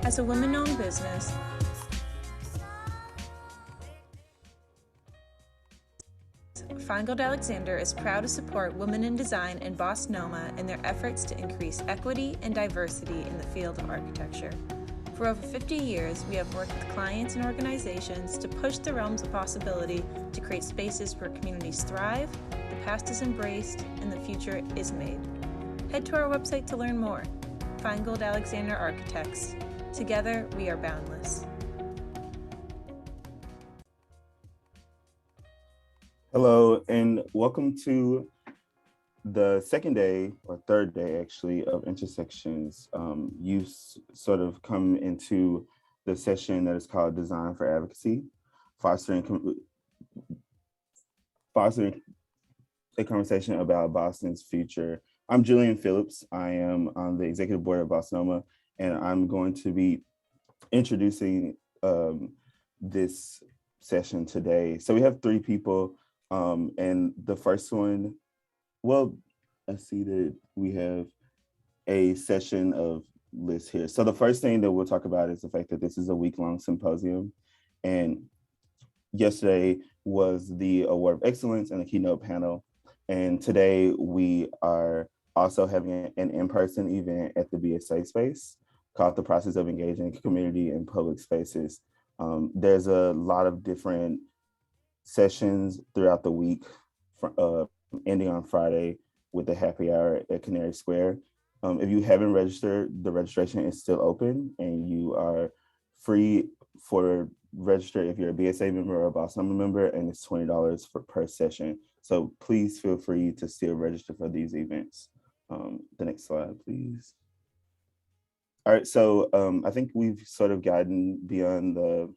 As a women-owned business, Feingold Alexander is proud to support Women in Design and BosNOMA in their efforts to increase equity and diversity in the field of architecture. For over 50 years, we have worked with clients and organizations to push the realms of possibility to create spaces where communities thrive, the past is embraced, and the future is made. Head to our website to learn more. Feingold Alexander Architects. Together, we are boundless. Hello, and welcome to the second day, or third day actually, of Intersections. You sort of come into the session that is called Design for Advocacy, fostering a conversation about Boston's future. I'm Julian Phillips. I am on the executive board of BosNOMA, and I'm going to be introducing this session today. So we have three people. And the first one, well, I see that we have a session of lists here. So the first thing that we'll talk about is the fact that this is a week-long symposium. And yesterday was the Award of Excellence and the keynote panel. And today we are also having an in-person event at the BSA space called The Process of Engaging Community in Public Spaces. There's a lot of different sessions throughout the week, ending on Friday with a happy hour at Canary Square. If you haven't registered, the registration is still open, and you are free for register if you're a BSA member or a BosNOMA member, and it's $20 per session. So please feel free to still register for these events. The next slide, please. All right, so I think we've sort of gotten beyond the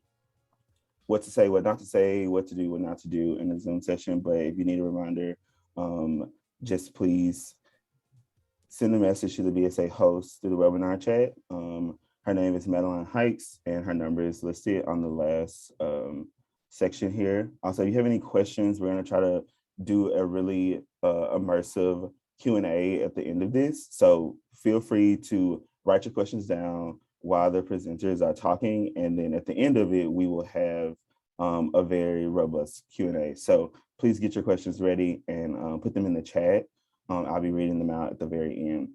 what to say, what not to say, what to do, what not to do in the Zoom session. But if you need a reminder, just please send a message to the BSA host through the webinar chat. Her name is Madeline Hikes, and her number is listed on the last section here. Also, if you have any questions, we're gonna try to do a really immersive Q&A at the end of this. So feel free to write your questions down while the presenters are talking, and then at the end of it, we will have a very robust Q&A. So please get your questions ready and put them in the chat. I'll be reading them out at the very end.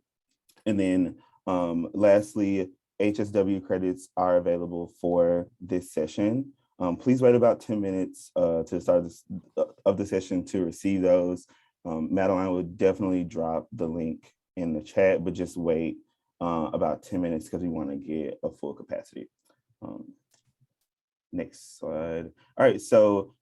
And then lastly, HSW credits are available for this session. Please wait about 10 minutes to the start of the session to receive those. Madeline will definitely drop the link in the chat, but just wait about 10 minutes because we want to get a full capacity. Next slide. All right, so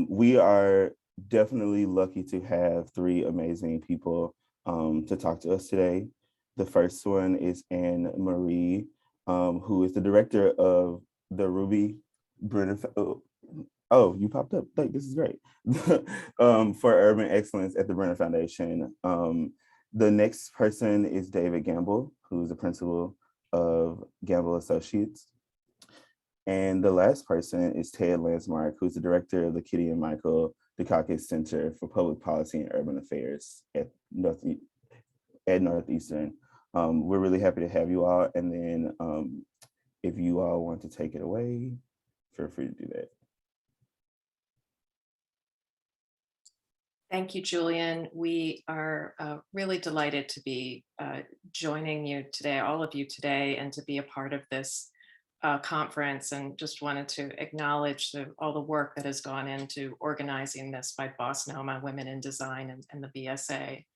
we are definitely lucky to have three amazing people to talk to us today. The first one is Anne Marie, who is the director of the Bruner. Oh, you popped up. This is great. For Urban Excellence at the Bruner Foundation. The next person is David Gamble, who's the principal of Gamble Associates. And the last person is Ted Landsmark, who's the director of the Kitty and Michael Dukakis Center for Public Policy and Urban Affairs at Northeastern. We're really happy to have you all. And then if you all want to take it away, feel free to do that. Thank you, Julian. We are really delighted to be joining you today, all of you today, and to be a part of this conference, and just wanted to acknowledge all the work that has gone into organizing this by BosNOMA, Women in Design, and the BSA.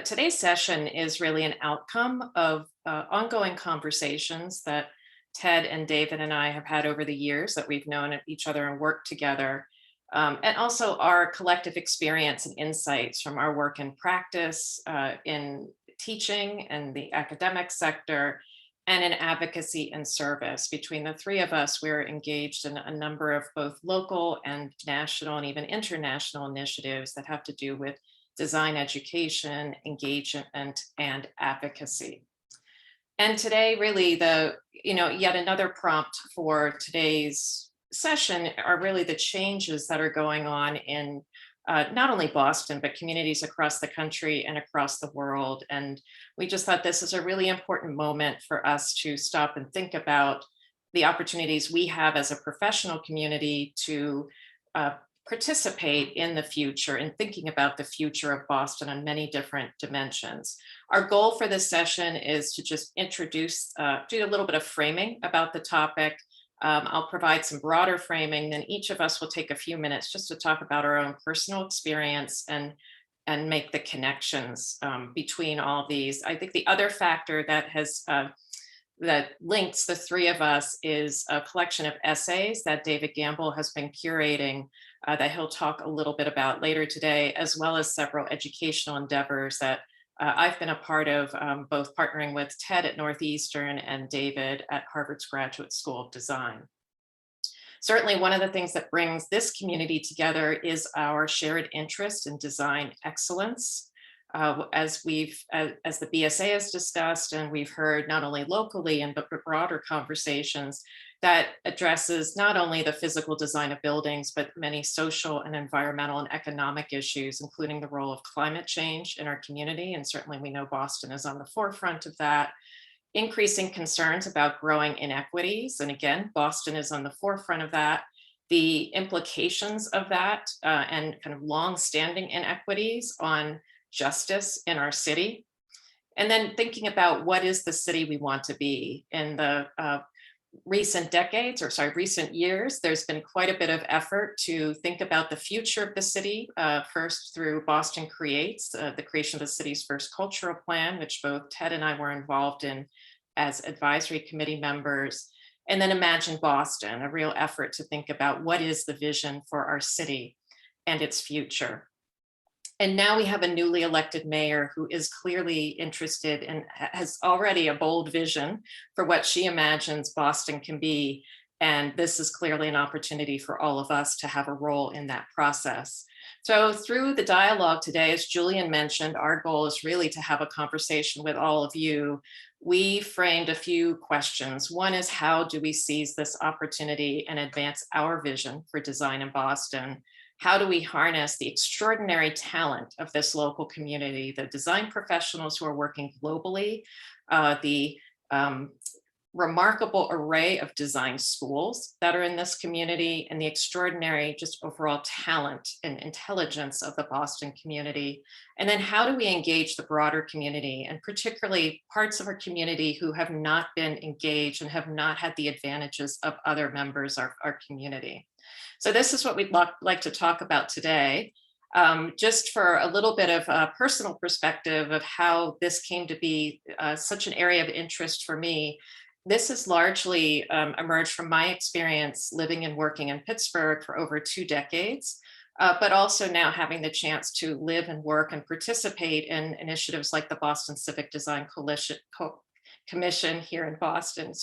Today's session is really an outcome of ongoing conversations that Ted and David and I have had over the years that we've known each other and worked together. And also our collective experience and insights from our work in practice, in teaching and the academic sector, and in advocacy and service. Between the three of us, we're engaged in a number of both local and national and even international initiatives that have to do with design education, engagement, and advocacy. And today, really, yet another prompt for today's session are really the changes that are going on in not only Boston, but communities across the country and across the world. And we just thought this is a really important moment for us to stop and think about the opportunities we have as a professional community to participate in the future and thinking about the future of Boston on many different dimensions. Our goal for this session is to just introduce, do a little bit of framing about the topic. I'll provide some broader framing, then each of us will take a few minutes just to talk about our own personal experience and make the connections between all these. I think the other factor that has that links the three of us is a collection of essays that David Gamble has been curating that he'll talk a little bit about later today, as well as several educational endeavors that I've been a part of, both partnering with Ted at Northeastern and David at Harvard's Graduate School of Design. Certainly one of the things that brings this community together is our shared interest in design excellence. As the BSA has discussed, and we've heard not only locally and but broader conversations that addresses not only the physical design of buildings, but many social and environmental and economic issues, including the role of climate change in our community. And certainly we know Boston is on the forefront of that. Increasing concerns about growing inequities. And again, Boston is on the forefront of that. The implications of that and kind of long-standing inequities on justice in our city. And then thinking about what is the city we want to be. In the recent years, there's been quite a bit of effort to think about the future of the city, first through Boston Creates, the creation of the city's first cultural plan, which both Ted and I were involved in as advisory committee members, and then Imagine Boston, a real effort to think about what is the vision for our city and its future. And now we have a newly elected mayor who is clearly interested and has already a bold vision for what she imagines Boston can be. And this is clearly an opportunity for all of us to have a role in that process. So through the dialogue today, as Julian mentioned, our goal is really to have a conversation with all of you. We framed a few questions. One is, how do we seize this opportunity and advance our vision for design in Boston? How do we harness the extraordinary talent of this local community, the design professionals who are working globally, the remarkable array of design schools that are in this community, and the extraordinary just overall talent and intelligence of the Boston community? And then how do we engage the broader community, and particularly parts of our community who have not been engaged and have not had the advantages of other members of our community? So this is what we'd like to talk about today. Just for a little bit of a personal perspective of how this came to be such an area of interest for me. This has largely emerged from my experience living and working in Pittsburgh for over 2 decades, but also now having the chance to live and work and participate in initiatives like the Boston Civic Design Commission here in Boston,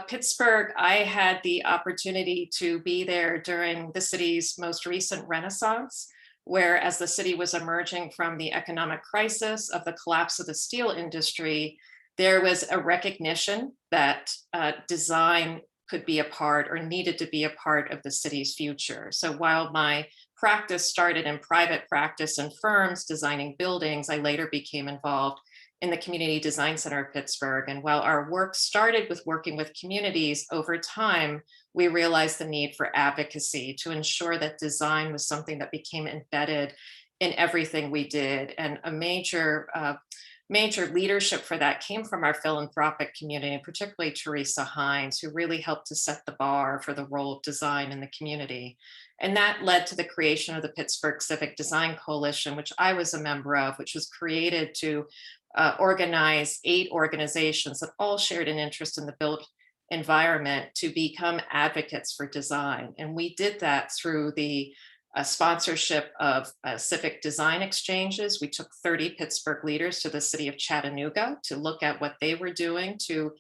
Pittsburgh, I had the opportunity to be there during the city's most recent renaissance, where as the city was emerging from the economic crisis of the collapse of the steel industry, there was a recognition that design could be a part or needed to be a part of the city's future. So while my practice started in private practice in firms designing buildings, I later became involved in the Community Design Center of Pittsburgh. And while our work started with working with communities, over time, we realized the need for advocacy to ensure that design was something that became embedded in everything we did. And a major leadership for that came from our philanthropic community, and particularly Teresa Hines, who really helped to set the bar for the role of design in the community. And that led to the creation of the Pittsburgh Civic Design Coalition, which I was a member of, which was created to organize 8 organizations that all shared an interest in the built environment to become advocates for design. And we did that through the sponsorship of civic design exchanges. We took 30 Pittsburgh leaders to the city of Chattanooga to look at what they were doing to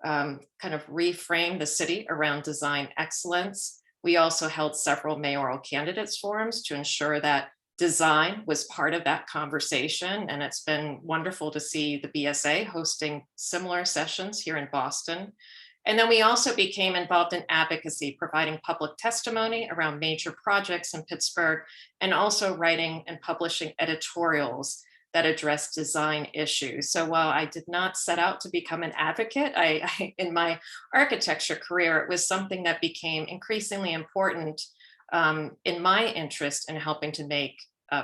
kind of reframe the city around design excellence. We also held several mayoral candidates forums to ensure that design was part of that conversation. And it's been wonderful to see the BSA hosting similar sessions here in Boston. And then we also became involved in advocacy, providing public testimony around major projects in Pittsburgh, and also writing and publishing editorials that address design issues. So while I did not set out to become an advocate, in my architecture career, it was something that became increasingly important in my interest in helping to make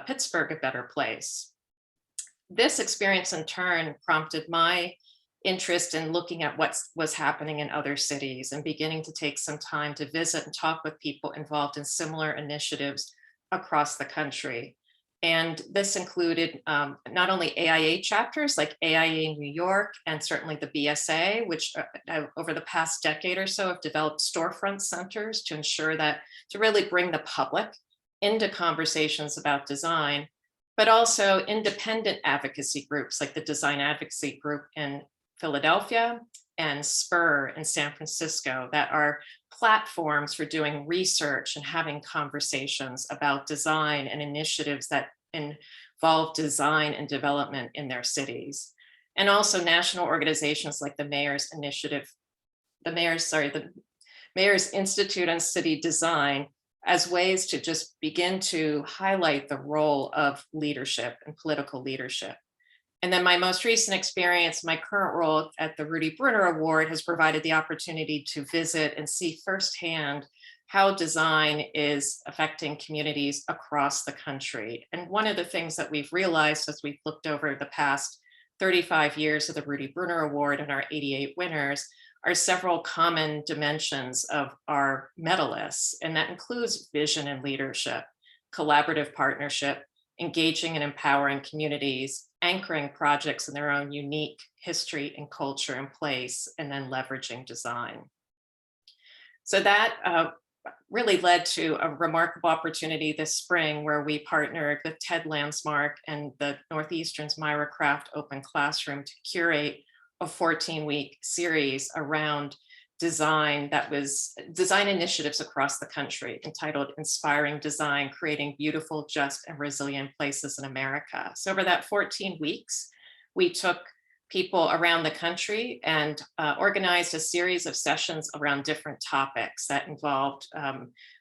Pittsburgh a better place. This experience in turn prompted my interest in looking at what was happening in other cities and beginning to take some time to visit and talk with people involved in similar initiatives across the country. And this included not only AIA chapters like AIA New York and certainly the BSA, which over the past decade or so have developed storefront centers to ensure that, to really bring the public into conversations about design, but also independent advocacy groups like the Design Advocacy Group in Philadelphia and SPUR in San Francisco that are platforms for doing research and having conversations about design and initiatives that involve design and development in their cities. And also national organizations like the Mayor's Institute on City Design as ways to just begin to highlight the role of leadership and political leadership. And then my most recent experience, my current role at the Rudy Bruner Award, has provided the opportunity to visit and see firsthand how design is affecting communities across the country. And one of the things that we've realized as we've looked over the past 35 years of the Rudy Bruner Award and our 88 winners are several common dimensions of our medalists. And that includes vision and leadership, collaborative partnership, engaging and empowering communities, anchoring projects in their own unique history and culture and place, and then leveraging design. So that really led to a remarkable opportunity this spring where we partnered with TED Landsmark and the Northeastern's Myra Craft Open Classroom to curate a 14-week series around design that was design initiatives across the country entitled Inspiring Design, Creating Beautiful, Just, and Resilient Places in America. So over that 14 weeks, we took people around the country and organized a series of sessions around different topics that involved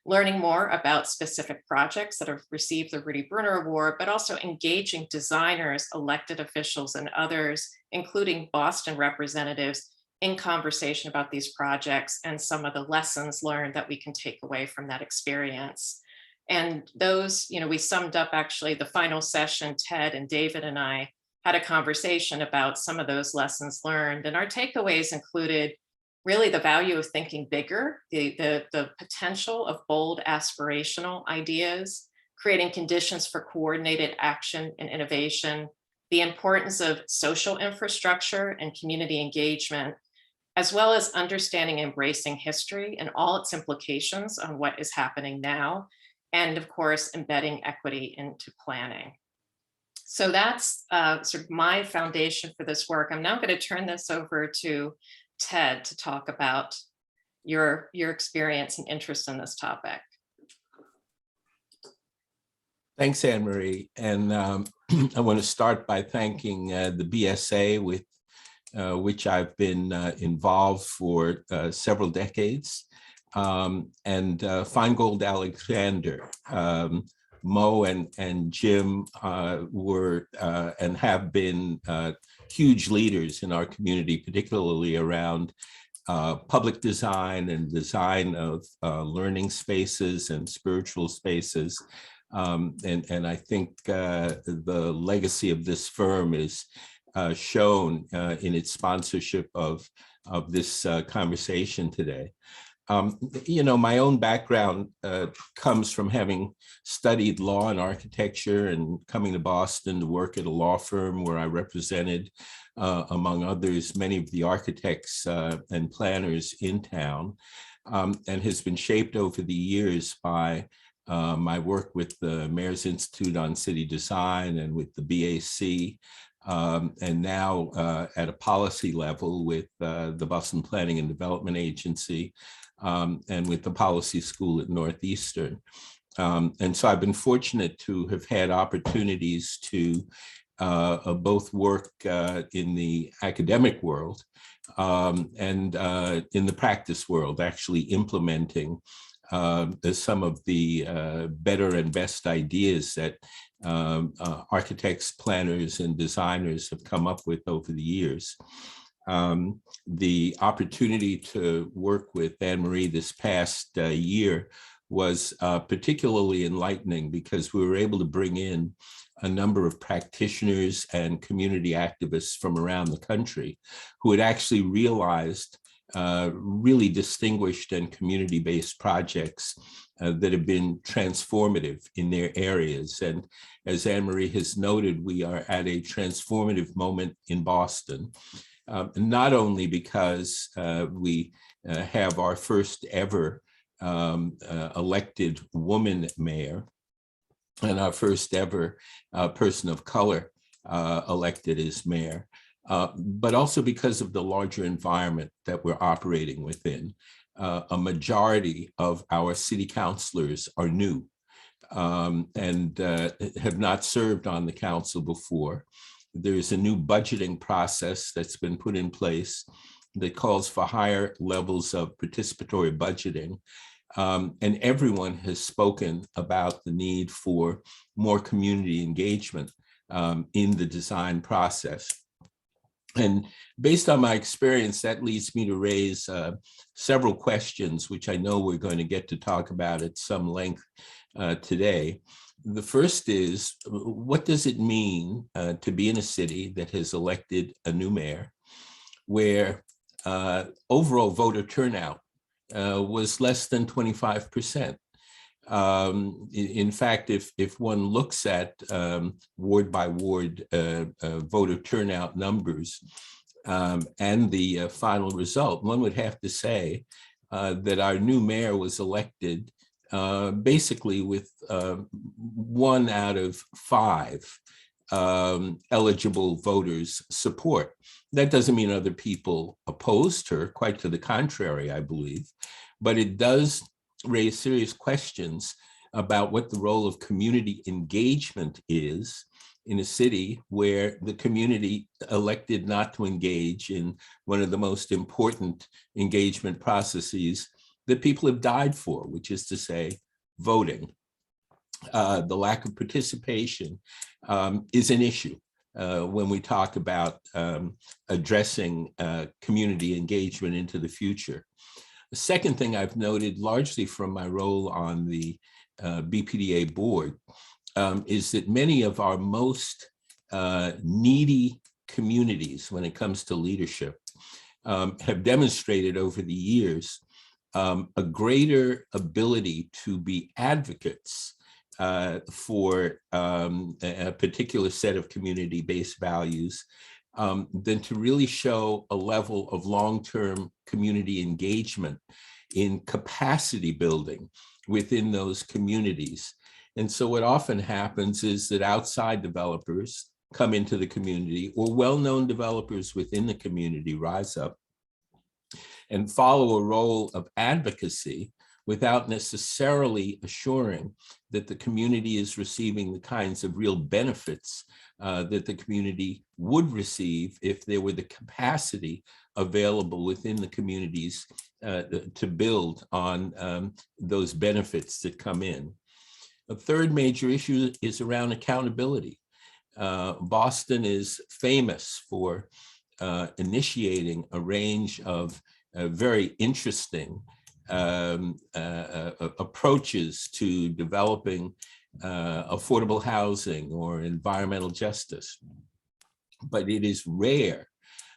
learning more about specific projects that have received the Rudy Bruner Award, but also engaging designers, elected officials, and others, including Boston representatives, in conversation about these projects and some of the lessons learned that we can take away from that experience. And those, we summed up actually the final session. Ted and David and I had a conversation about some of those lessons learned. And our takeaways included really the value of thinking bigger, the potential of bold aspirational ideas, creating conditions for coordinated action and innovation, the importance of social infrastructure and community engagement, as well as understanding and embracing history and all its implications on what is happening now, and of course, embedding equity into planning. So that's sort of my foundation for this work. I'm now going to turn this over to Ted to talk about your experience and interest in this topic. Thanks, Anne Marie. And I want to start by thanking the BSA with which I've been involved for several decades, and Feingold Alexander. Mo and Jim were and have been huge leaders in our community, particularly around public design and design of learning spaces and spiritual spaces. And I think the legacy of this firm is shown in its sponsorship of this conversation today. My own background comes from having studied law and architecture and coming to Boston to work at a law firm where I represented, among others, many of the architects and planners in town, and has been shaped over the years by my work with the Mayor's Institute on City Design and with the BAC, and now at a policy level with the Boston Planning and Development Agency, and with the policy school at Northeastern. And so I've been fortunate to have had opportunities to both work in the academic world and in the practice world, actually implementing some of the better and best ideas that architects, planners, and designers have come up with over the years. The opportunity to work with Anne-Marie this past year was particularly enlightening because we were able to bring in a number of practitioners and community activists from around the country who had actually realized really distinguished and community-based projects that have been transformative in their areas. And as Anne-Marie has noted, we are at a transformative moment in Boston, not only because we have our first ever elected woman mayor and our first ever person of color elected as mayor, but also because of the larger environment that we're operating within. A majority of our city councilors are new and have not served on the council before. There's a new budgeting process that's been put in place that calls for higher levels of participatory budgeting. And everyone has spoken about the need for more community engagement in the design process. And based on my experience, that leads me to raise several questions, which I know we're going to get to talk about at some length today. The first is, what does it mean to be in a city that has elected a new mayor, where overall voter turnout was less than 25%? In fact, if one looks at ward by ward voter turnout numbers and the final result, one would have to say that our new mayor was elected basically with 1 out of 5 eligible voters support. That doesn't mean other people opposed her, quite to the contrary, I believe, but it does raise serious questions about what the role of community engagement is in a city where the community elected not to engage in one of the most important engagement processes that people have died for, which is to say, voting. The lack of participation is an issue when we talk about addressing community engagement into the future. The second thing I've noted, largely from my role on the BPDA board, is that many of our most needy communities when it comes to leadership have demonstrated over the years a greater ability to be advocates for a particular set of community-based values than to really show a level of long-term community engagement in capacity building within those communities. And so what often happens is that outside developers come into the community, or well-known developers within the community rise up and follow a role of advocacy without necessarily assuring that the community is receiving the kinds of real benefits that the community would receive if there were the capacity available within the communities to build on those benefits that come in. A third major issue is around accountability. Boston is famous for initiating a range of very interesting approaches to developing affordable housing or environmental justice. But it is rare,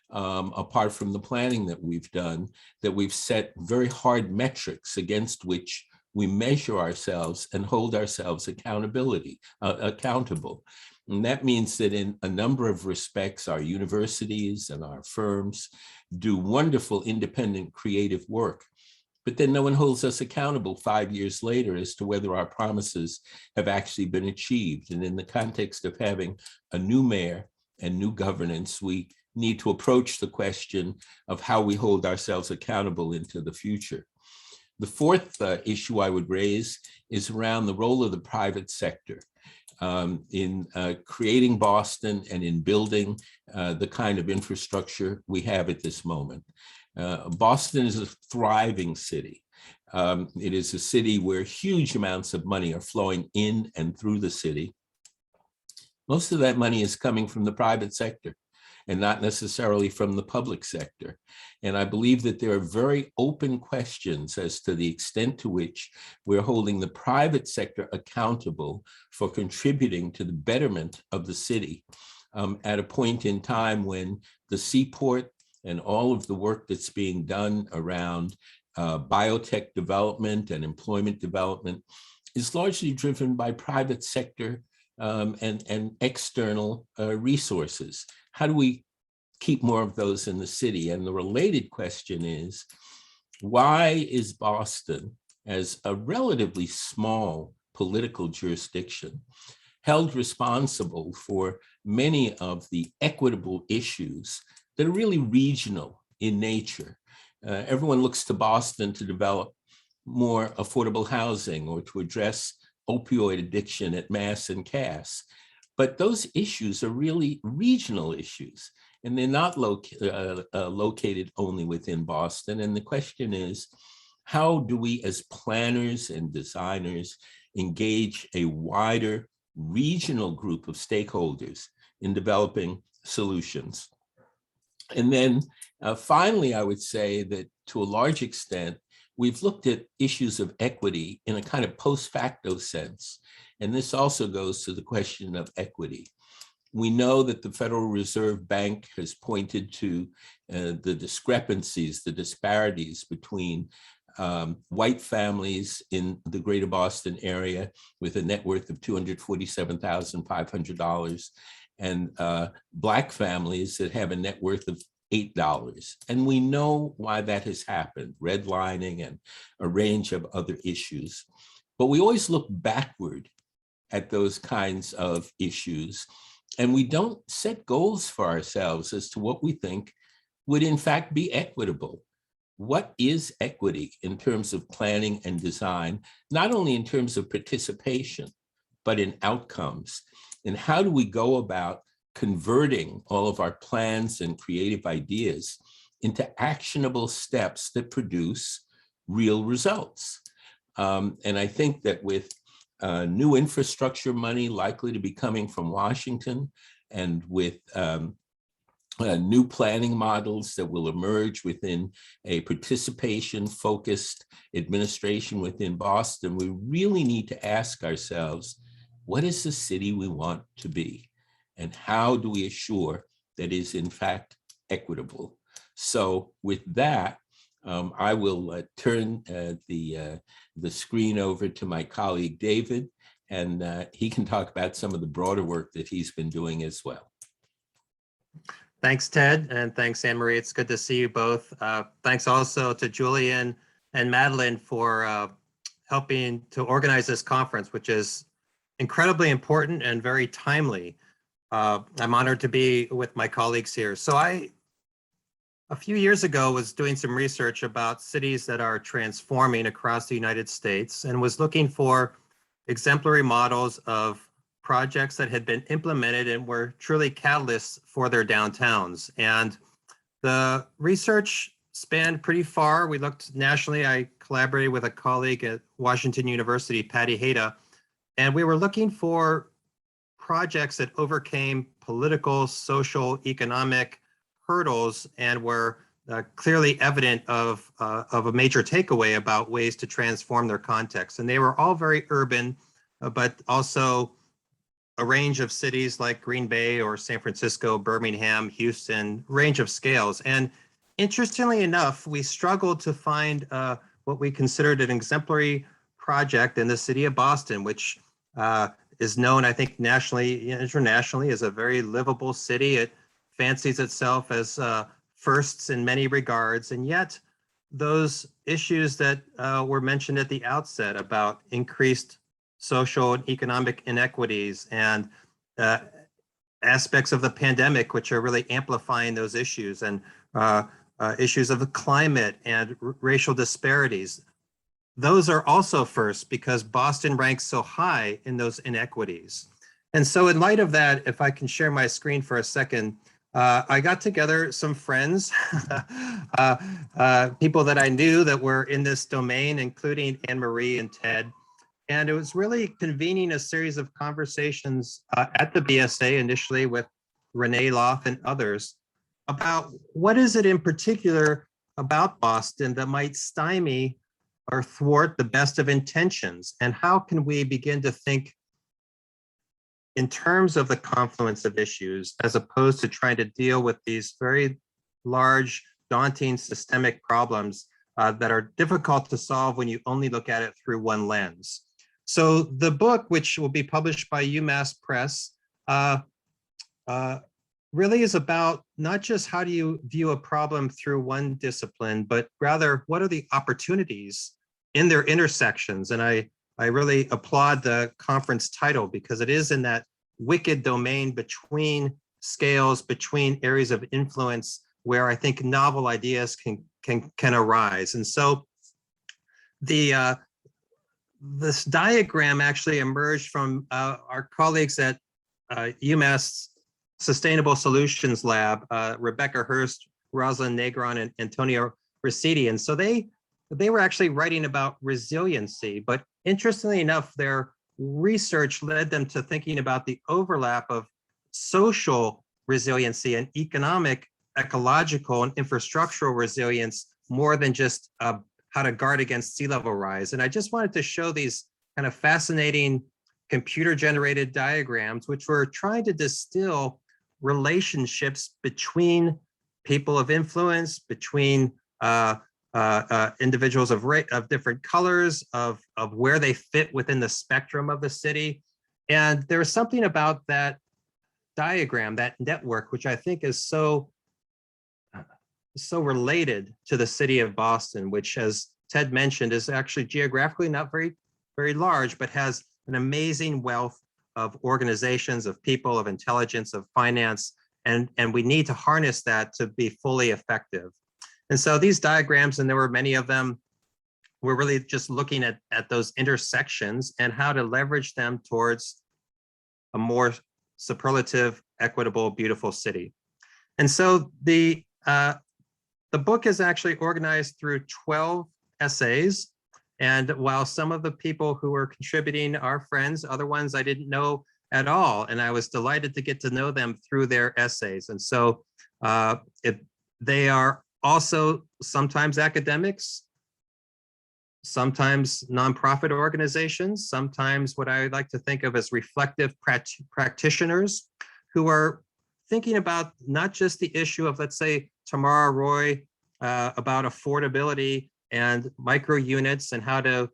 apart from the planning that we've done, that we've set very hard metrics against which we measure ourselves and hold ourselves accountable. And that means that in a number of respects, our universities and our firms do wonderful independent creative work, but then no one holds us accountable 5 years later as to whether our promises have actually been achieved. And in the context of having a new mayor and new governance, we need to approach the question of how we hold ourselves accountable into the future. The fourth issue I would raise is around the role of the private sector. in creating Boston and in building the kind of infrastructure we have at this moment. Boston is a thriving city. It is a city where huge amounts of money are flowing in and through the city. Most of that money is coming from the private sector and not necessarily from the public sector. And I believe that there are very open questions as to the extent to which we're holding the private sector accountable for contributing to the betterment of the city at a point in time when the seaport and all of the work that's being done around biotech development and employment development is largely driven by private sector and external resources. How do we keep more of those in the city? And the related question is, why is Boston, as a relatively small political jurisdiction, held responsible for many of the equitable issues that are really regional in nature? Everyone looks to Boston to develop more affordable housing or to address opioid addiction at Mass and Cass. But those issues are really regional issues, and they're not located only within Boston. And the question is, how do we as planners and designers engage a wider regional group of stakeholders in developing solutions? And then finally, I would say that to a large extent, we've looked at issues of equity in a kind of post facto sense. And this also goes to the question of equity. We know that the Federal Reserve Bank has pointed to the discrepancies, the disparities between white families in the greater Boston area with a net worth of $247,500 and Black families that have a net worth of $8. And we know why that has happened, redlining and a range of other issues. But we always look backward at those kinds of issues, and we don't set goals for ourselves as to what we think would in fact be equitable. What is equity in terms of planning and design, not only in terms of participation, but in outcomes? And how do we go about converting all of our plans and creative ideas into actionable steps that produce real results? And I think that with new infrastructure money likely to be coming from Washington, and with new planning models that will emerge within a participation-focused administration within Boston, we really need to ask ourselves, what is the city we want to be? And how do we assure that it is in fact equitable? So with that, I will turn the screen over to my colleague, David, and he can talk about some of the broader work that he's been doing as well. Thanks, Ted, and thanks, Anne-Marie. It's good to see you both. Thanks also to Julian and Madeline for helping to organize this conference, which is incredibly important and very timely. I'm honored to be with my colleagues here. So a few years ago, was doing some research about cities that are transforming across the United States and was looking for exemplary models of projects that had been implemented and were truly catalysts for their downtowns. And the research spanned pretty far. We looked nationally. I collaborated with a colleague at Washington University, Patty Hayda, and we were looking for projects that overcame political, social, economic hurdles and were clearly evident of a major takeaway about ways to transform their context. And they were all very urban, but also a range of cities like Green Bay or San Francisco, Birmingham, Houston, range of scales. And interestingly enough, we struggled to find what we considered an exemplary project in the city of Boston, which is known, I think, nationally, internationally, as a very livable city. It fancies itself as firsts in many regards, and yet those issues that were mentioned at the outset about increased social and economic inequities and aspects of the pandemic, which are really amplifying those issues, and issues of the climate and racial disparities. Those are also first because Boston ranks so high in those inequities. And so in light of that, if I can share my screen for a second, I got together some friends, people that I knew that were in this domain, including Anne-Marie and Ted. And it was really convening a series of conversations at the BSA initially with Renee Loff and others about what is it in particular about Boston that might stymie or thwart the best of intentions, and how can we begin to think in terms of the confluence of issues as opposed to trying to deal with these very large, daunting systemic problems that are difficult to solve when you only look at it through one lens. So the book, which will be published by UMass Press, really is about not just how do you view a problem through one discipline, but rather what are the opportunities in their intersections. And I really applaud the conference title because it is in that wicked domain between scales, between areas of influence where I think novel ideas can arise. And so this diagram actually emerged from our colleagues at UMass Sustainable Solutions Lab, Rebecca Hurst, Rosalind Negron, and Antonio Rosidi. And so they were actually writing about resiliency, but interestingly enough, their research led them to thinking about the overlap of social resiliency and economic, ecological, and infrastructural resilience more than just how to guard against sea level rise. And I just wanted to show these kind of fascinating computer-generated diagrams, which were trying to distill relationships between people of influence, between individuals of different colors, of where they fit within the spectrum of the city. And there was something about that diagram, that network, which I think is so related to the city of Boston, which, as Ted mentioned, is actually geographically not very large, but has an amazing wealth of organizations, of people, of intelligence, of finance, and we need to harness that to be fully effective. And so these diagrams, and there were many of them, were really just looking at those intersections and how to leverage them towards a more superlative, equitable, beautiful city. And so the book is actually organized through 12 essays. And while some of the people who are contributing are friends, other ones I didn't know at all. And I was delighted to get to know them through their essays. And so they are also sometimes academics, sometimes nonprofit organizations, sometimes what I like to think of as reflective practitioners who are thinking about not just the issue of, let's say, Tamara Roy, about affordability and micro units and how to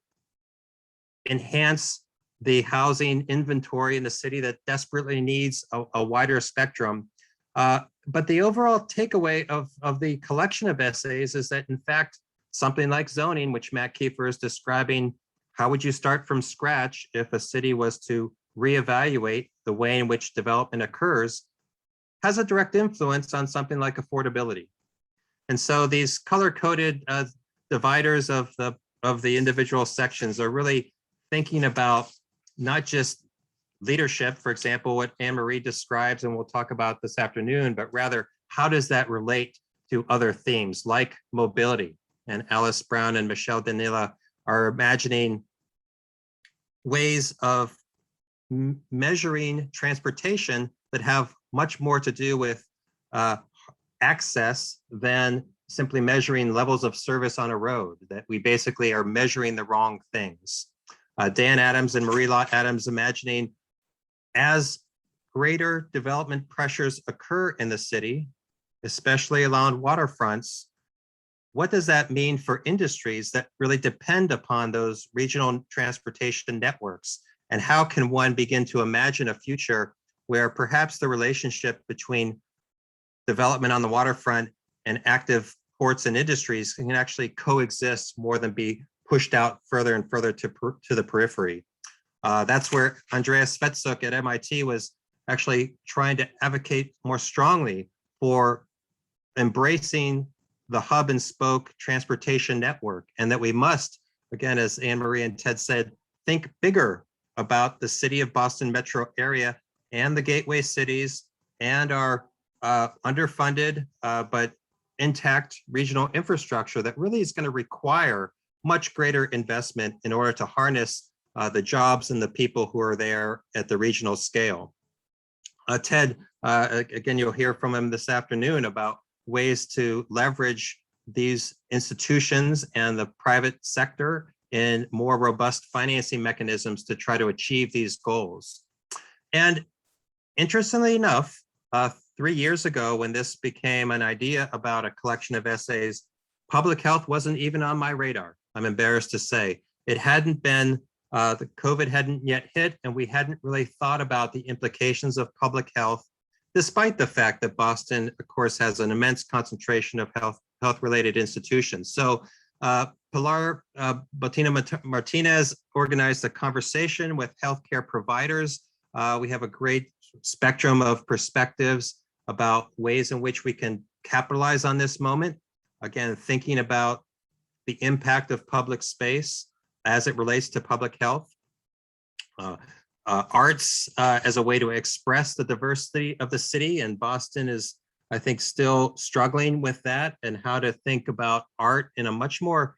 enhance the housing inventory in the city that desperately needs a wider spectrum. But the overall takeaway of the collection of essays is that, in fact, something like zoning, which Matt Kiefer is describing, how would you start from scratch if a city was to reevaluate the way in which development occurs, has a direct influence on something like affordability. And so these color-coded dividers of the individual sections are really thinking about not just leadership, for example, what Anne-Marie describes, and we'll talk about this afternoon, but rather how does that relate to other themes like mobility? And Alice Brown and Michelle Danila are imagining ways of measuring transportation that have much more to do with access than simply measuring levels of service on a road, that we basically are measuring the wrong things. Dan Adams and Marie Lott Adams imagining as greater development pressures occur in the city, especially along waterfronts, what does that mean for industries that really depend upon those regional transportation networks? And how can one begin to imagine a future where perhaps the relationship between development on the waterfront and active ports and industries can actually coexist more than be pushed out further and further to the periphery? That's where Andreas Svetsuk at MIT was actually trying to advocate more strongly for embracing the hub and spoke transportation network, and that we must, again, as Anne-Marie and Ted said, think bigger about the city of Boston metro area and the gateway cities and our underfunded but intact regional infrastructure that really is going to require much greater investment in order to harness the jobs and the people who are there at the regional scale. Ted, again, you'll hear from him this afternoon about ways to leverage these institutions and the private sector in more robust financing mechanisms to try to achieve these goals. And interestingly enough, 3 years ago, when this became an idea about a collection of essays, public health wasn't even on my radar. I'm embarrassed to say. It hadn't been, the COVID hadn't yet hit, and we hadn't really thought about the implications of public health, despite the fact that Boston, of course, has an immense concentration of health-related institutions. So Pilar Botina Martinez organized a conversation with healthcare providers. We have a great spectrum of perspectives about ways in which we can capitalize on this moment. Again, thinking about the impact of public space as it relates to public health. Arts as a way to express the diversity of the city, and Boston is, I think, still struggling with that, and how to think about art in a much more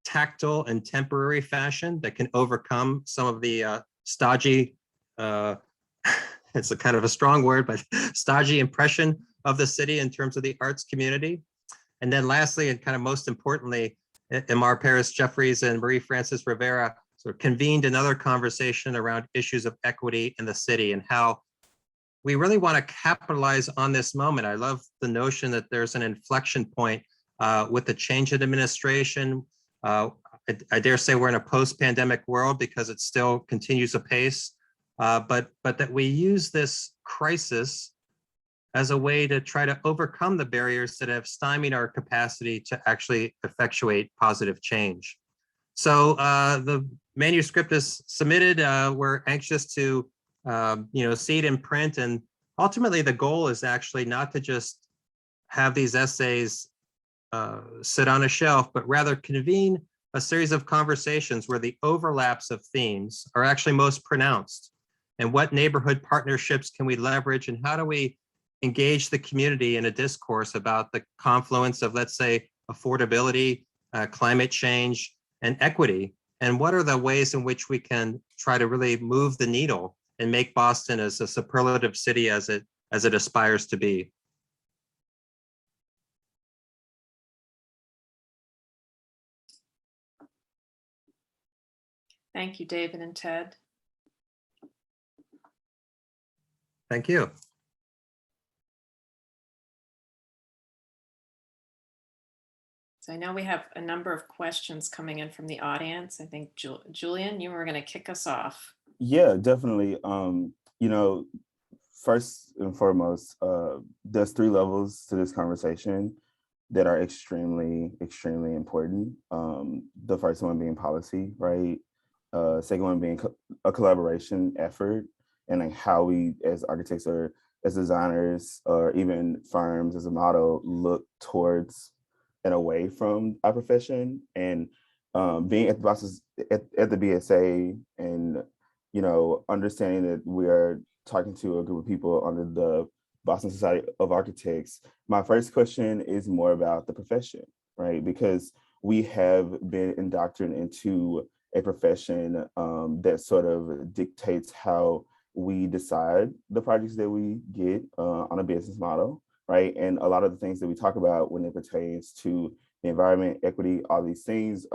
tactile and temporary fashion that can overcome some of the stodgy, it's a kind of a strong word, but stodgy impression of the city in terms of the arts community. And then lastly, and kind of most importantly, Imar Paris Jeffries and Marie Frances Rivera sort of convened another conversation around issues of equity in the city and how we really want to capitalize on this moment. I love the notion that there's an inflection point with the change in administration. I dare say we're in a post-pandemic world because it still continues apace, but that we use this crisis as a way to try to overcome the barriers that have stymied our capacity to actually effectuate positive change. So the manuscript is submitted. We're anxious to see it in print, and ultimately the goal is actually not to just have these essays sit on a shelf, but rather convene a series of conversations where the overlaps of themes are actually most pronounced. And what neighborhood partnerships can we leverage, and how do we engage the community in a discourse about the confluence of, let's say, affordability, climate change, and equity? And what are the ways in which we can try to really move the needle and make Boston as a superlative city as it aspires to be? Thank you, David and Ted. Thank you. So I know we have a number of questions coming in from the audience. I think Julian, you were going to kick us off. Yeah, definitely. First and foremost, there's 3 levels to this conversation that are extremely, extremely important. The first one being policy, right? Second one being a collaboration effort, and like how we as architects or as designers or even firms as a model look towards and away from our profession. And being at the BSA and understanding that we are talking to a group of people under the Boston Society of Architects, my first question is more about the profession, right? Because we have been indoctrinated into a profession that sort of dictates how we decide the projects that we get on a business model, right? And a lot of the things that we talk about when it pertains to the environment, equity, all these things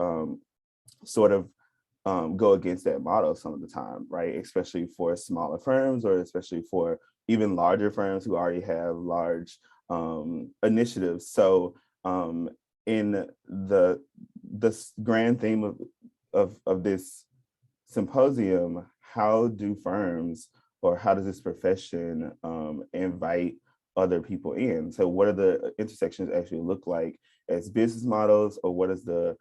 sort of go against that model some of the time, right? Especially for smaller firms, or especially for even larger firms who already have large initiatives. So in the grand theme of this symposium, how do firms, or how does this profession invite other people in? So what are the intersections actually look like as business models, or what does the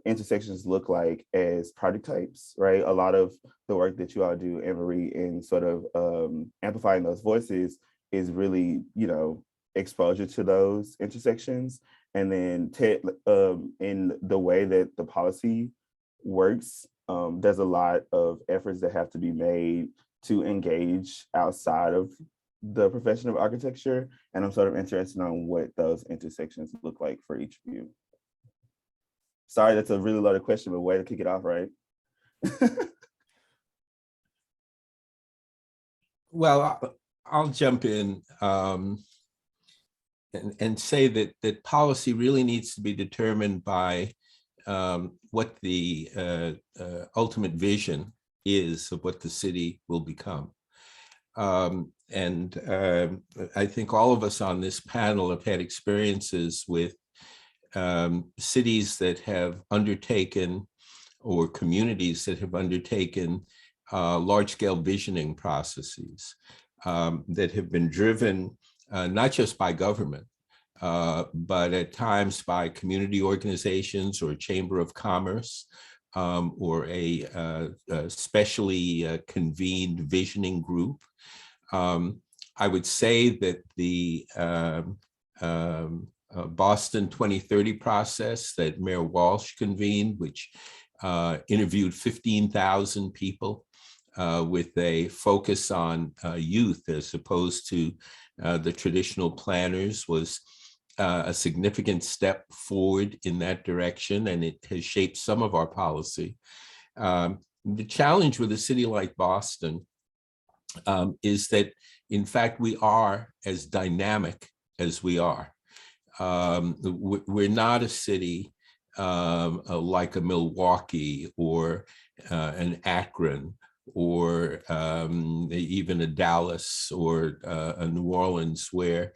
intersections look like as project types, right? A lot of the work that you all do, Anne-Marie, in sort of amplifying those voices is really, exposure to those intersections. And then in the way that the policy works, there's a lot of efforts that have to be made to engage outside of the profession of architecture. And I'm sort of interested on what those intersections look like for each of you. Sorry, that's a really loaded question, but way to kick it off, right? Well, I'll jump in and say that policy really needs to be determined by what the ultimate vision is of what the city will become. I think all of us on this panel have had experiences with cities that have undertaken, or communities that have undertaken large-scale visioning processes that have been driven not just by government, but at times by community organizations or chamber of commerce, or a specially convened visioning group. I would say that the Boston 2030 process that Mayor Walsh convened, which interviewed 15,000 people with a focus on youth as opposed to the traditional planners, was a significant step forward in that direction, and it has shaped some of our policy. The challenge with a city like Boston is that, in fact, we are as dynamic as we are. We're not a city like a Milwaukee or an Akron or even a Dallas or a New Orleans, where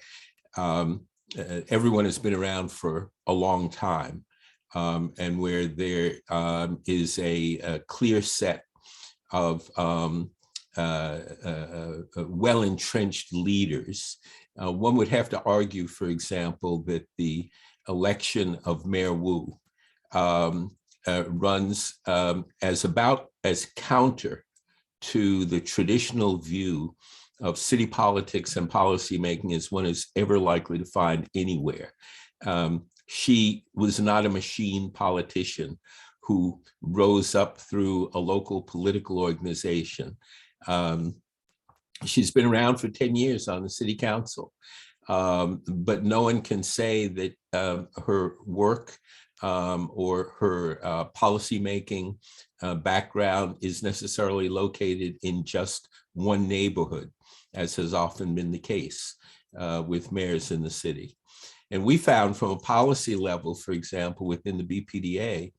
everyone has been around for a long time, and where there is a clear set of well-entrenched leaders. One would have to argue, for example, that the election of Mayor Wu runs as counter to the traditional view of city politics and policymaking as one is ever likely to find anywhere. She was not a machine politician who rose up through a local political organization. She's been around for 10 years on the city council, but no one can say that her work or her policymaking background is necessarily located in just one neighborhood, as has often been the case with mayors in the city. And we found from a policy level, for example, within the BPDA,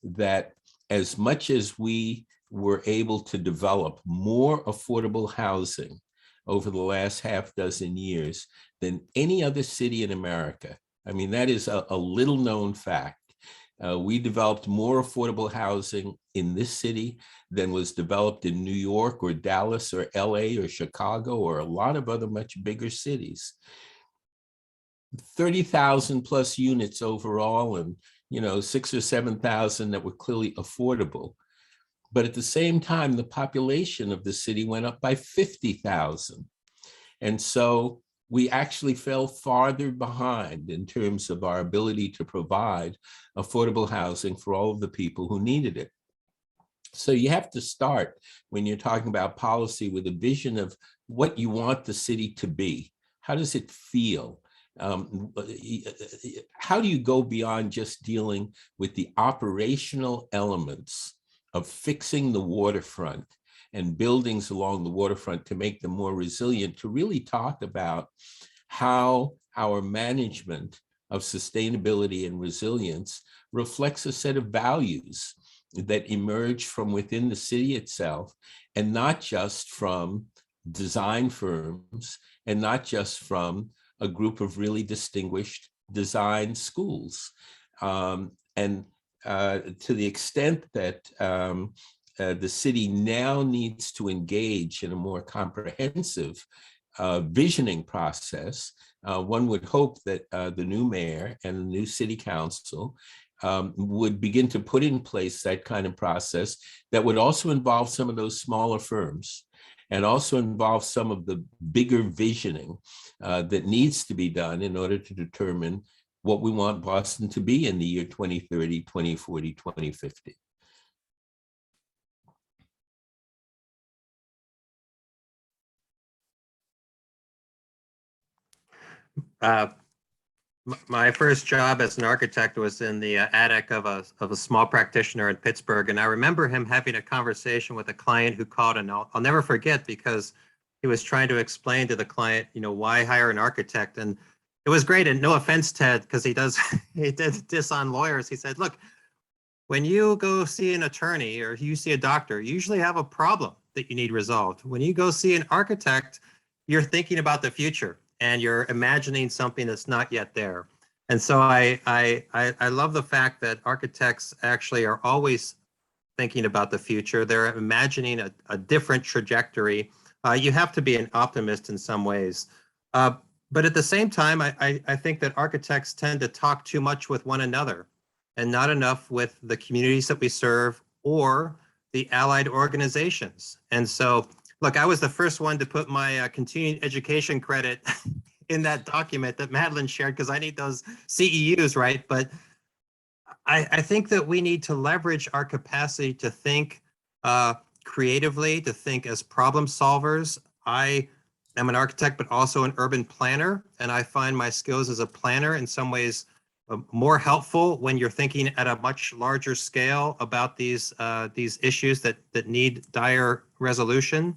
that as much as we were able to develop more affordable housing over the last half dozen years than any other city in America, I mean, that is a little known fact. We developed more affordable housing in this city than was developed in New York or Dallas or LA or Chicago or a lot of other much bigger cities. 30,000 plus units overall, and 6,000 or 7,000 that were clearly affordable. But at the same time, the population of the city went up by 50,000. And so we actually fell farther behind in terms of our ability to provide affordable housing for all of the people who needed it. So you have to start, when you're talking about policy, with a vision of what you want the city to be. How does it feel? How do you go beyond just dealing with the operational elements of fixing the waterfront and buildings along the waterfront to make them more resilient, to really talk about how our management of sustainability and resilience reflects a set of values that emerge from within the city itself, and not just from design firms, and not just from a group of really distinguished design schools. To the extent that the city now needs to engage in a more comprehensive visioning process, one would hope that the new mayor and the new city council would begin to put in place that kind of process that would also involve some of those smaller firms, and also involve some of the bigger visioning that needs to be done in order to determine what we want Boston to be in the year 2030, 2040, 2050. My first job as an architect was in the attic of a small practitioner in Pittsburgh. And I remember him having a conversation with a client who called, and I'll never forget, because he was trying to explain to the client, why hire an architect? And it was great. And no offense, Ted, because he did this on lawyers. He said, look, when you go see an attorney or you see a doctor, you usually have a problem that you need resolved. When you go see an architect, you're thinking about the future and you're imagining something that's not yet there. And so I love the fact that architects actually are always thinking about the future. They're imagining a different trajectory. You have to be an optimist in some ways. But at the same time, I think that architects tend to talk too much with one another and not enough with the communities that we serve or the allied organizations. And so, look, I was the first one to put my continuing education credit in that document that Madeline shared, because I need those CEUs, right? But I think that we need to leverage our capacity to think creatively, to think as problem solvers. I am an architect, but also an urban planner, and I find my skills as a planner in some ways more helpful when you're thinking at a much larger scale about these issues that need dire resolution.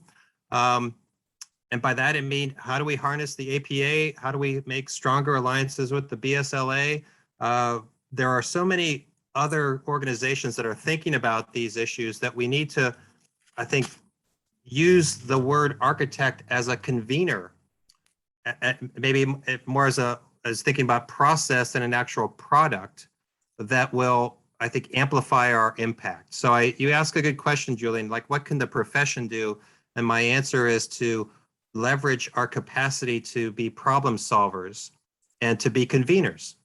And by that, I mean, how do we harness the APA? How do we make stronger alliances with the BSLA? There are so many other organizations that are thinking about these issues that we need to, I think, use the word architect as a convener, maybe more as thinking about process than an actual product that will, I think, amplify our impact. So you ask a good question, Julian, like what can the profession do? And my answer is to leverage our capacity to be problem solvers and to be conveners.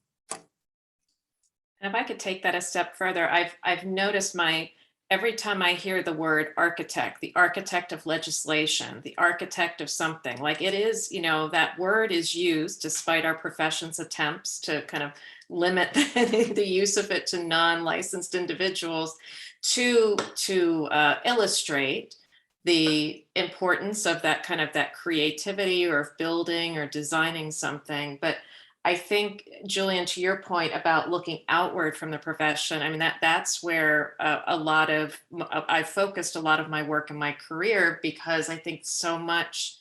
And if I could take that a step further, I've noticed every time I hear the word architect, the architect of legislation, the architect of something, like it is, that word is used despite our profession's attempts to kind of limit the use of it to non-licensed individuals to illustrate the importance of that kind of that creativity or of building or designing something. But I think, Julian, to your point about looking outward from the profession, I mean, that's where I've focused a lot of my work in my career, because I think so much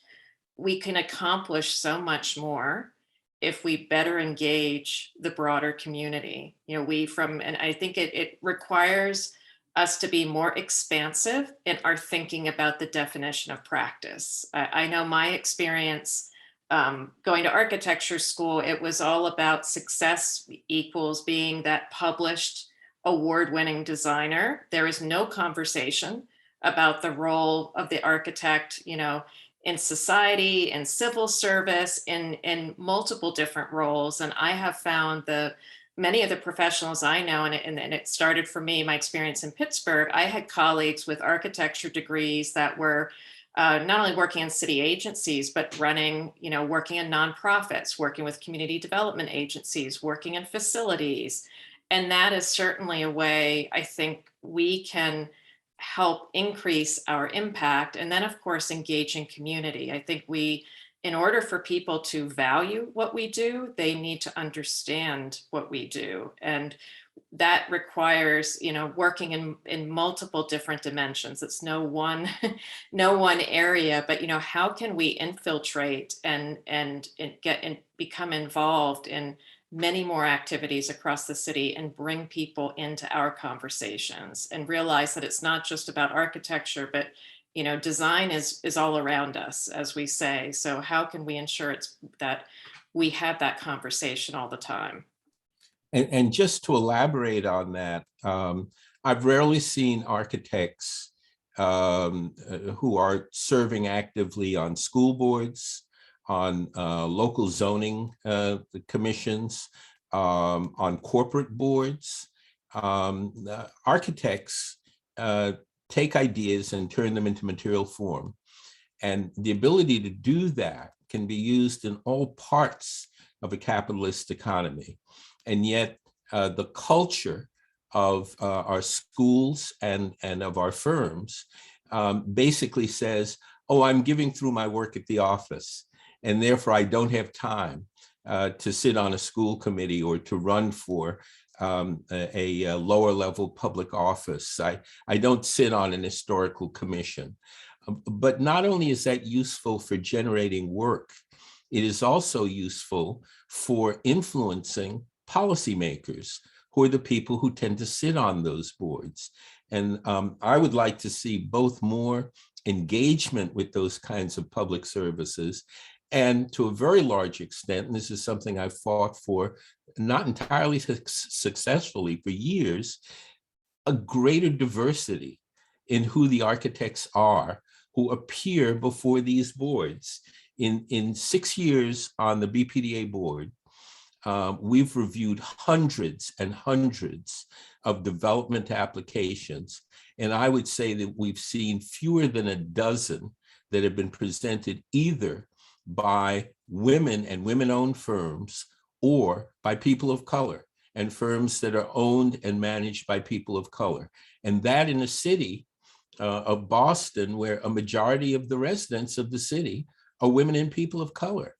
we can accomplish so much more if we better engage the broader community. And I think it requires us to be more expansive in our thinking about the definition of practice. I know my experience going to architecture school, it was all about success equals being that published award-winning designer. There is no conversation about the role of the architect, in society, in civil service, in multiple different roles. And I have found many of the professionals I know, and it started for me, my experience in Pittsburgh, I had colleagues with architecture degrees that were not only working in city agencies, but running, working in nonprofits, working with community development agencies, working in facilities. And that is certainly a way I think we can help increase our impact. And then, of course, engaging community. I think in order for people to value what we do, they need to understand what we do. And that requires, working in multiple different dimensions. It's no one area, but, how can we infiltrate and become involved in many more activities across the city and bring people into our conversations and realize that it's not just about architecture, but design is all around us, as we say. So how can we ensure that we have that conversation all the time? And just to elaborate on that, I've rarely seen architects who are serving actively on school boards, on local zoning commissions, on corporate boards. Architects take ideas and turn them into material form. And the ability to do that can be used in all parts of a capitalist economy. And yet the culture of our schools and of our firms basically says, oh, I'm giving through my work at the office, and therefore I don't have time to sit on a school committee or to run for a lower level public office. I don't sit on an historical commission. But not only is that useful for generating work, it is also useful for influencing policymakers, who are the people who tend to sit on those boards. And I would like to see both more engagement with those kinds of public services, and to a very large extent, and this is something I've fought for, not entirely successfully for years, a greater diversity in who the architects are who appear before these boards. In 6 years on the BPDA board, we've reviewed hundreds and hundreds of development applications. And I would say that we've seen fewer than a dozen that have been presented either by women and women-owned firms or by people of color, and firms that are owned and managed by people of color. And that in a city of Boston, where a majority of the residents of the city are women and people of color.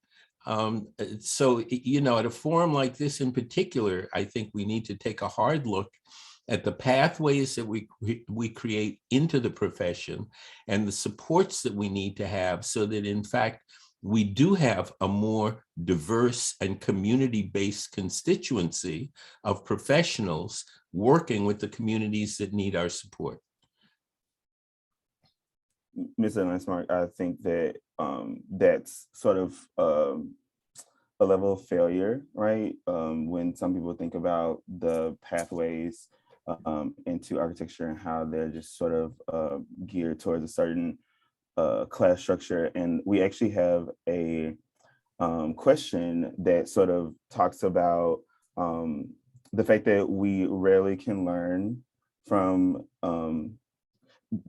So, you know, at a forum like this in particular, I think we need to take a hard look at the pathways that we create into the profession and the supports that we need to have, so that in fact, we do have a more diverse and community-based constituency of professionals working with the communities that need our support. Mr. Landsmark, I think that that's sort of a level of failure, right? When some people think about the pathways into architecture and how they're just sort of geared towards a certain class structure. And we actually have a question that sort of talks about the fact that we rarely can learn from,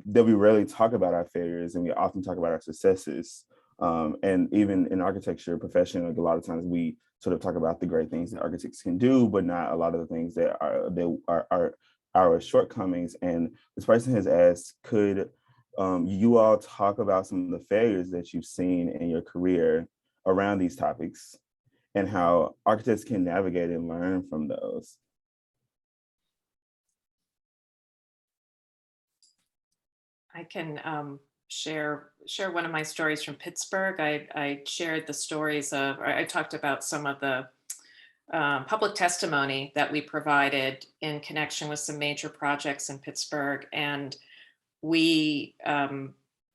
that we rarely talk about our failures and we often talk about our successes. And even in architecture profession, like a lot of times we sort of talk about the great things that architects can do, but not a lot of the things that are our shortcomings. And this person has asked, could you all talk about some of the failures that you've seen in your career around these topics and how architects can navigate and learn from those? I can share one of my stories from Pittsburgh. I shared the stories of, or I talked about some of the public testimony that we provided in connection with some major projects in Pittsburgh, and we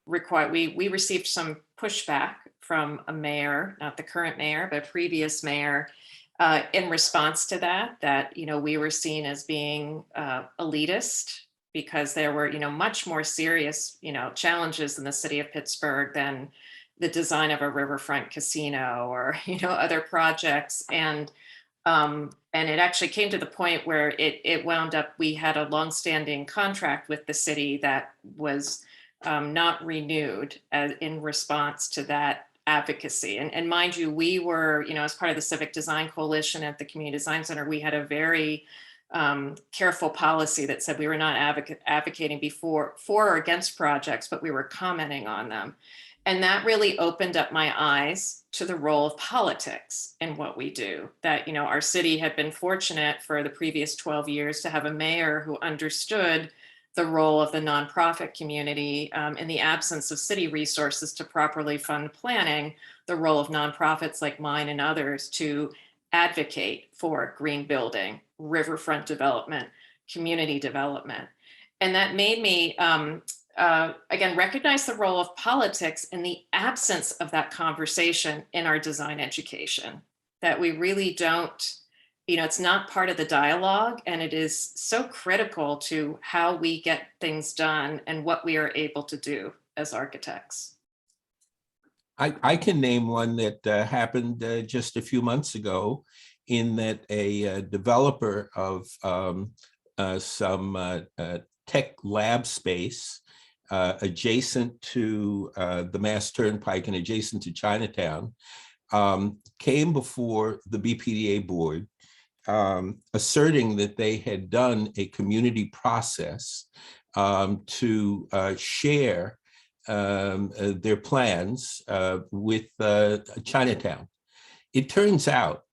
received some pushback from a mayor, not the current mayor, but previous mayor, in response to that, you know, we were seen as being elitist, because there were, you know, much more serious, you know, challenges in the city of Pittsburgh than the design of a riverfront casino or, you know, other projects. And it actually came to the point where it wound up, we had a longstanding contract with the city that was not renewed in response to that advocacy. And mind you, we were, you know, as part of the Civic Design Coalition at the Community Design Center, we had a very careful policy that said we were not advocating for or against projects, but we were commenting on them. And that really opened up my eyes to the role of politics in what we do. That, you know, our city had been fortunate for the previous 12 years to have a mayor who understood the role of the nonprofit community in the absence of city resources to properly fund planning, the role of nonprofits like mine and others to advocate for green building, riverfront development, community development. And that made me, again, recognize the role of politics in the absence of that conversation in our design education, that we really don't, you know, it's not part of the dialogue, and it is so critical to how we get things done and what we are able to do as architects. I can name one that happened just a few months ago, in that a developer of some tech lab space adjacent to the Mass Turnpike and adjacent to Chinatown came before the BPDA board asserting that they had done a community process to share their plans with Chinatown. it turns out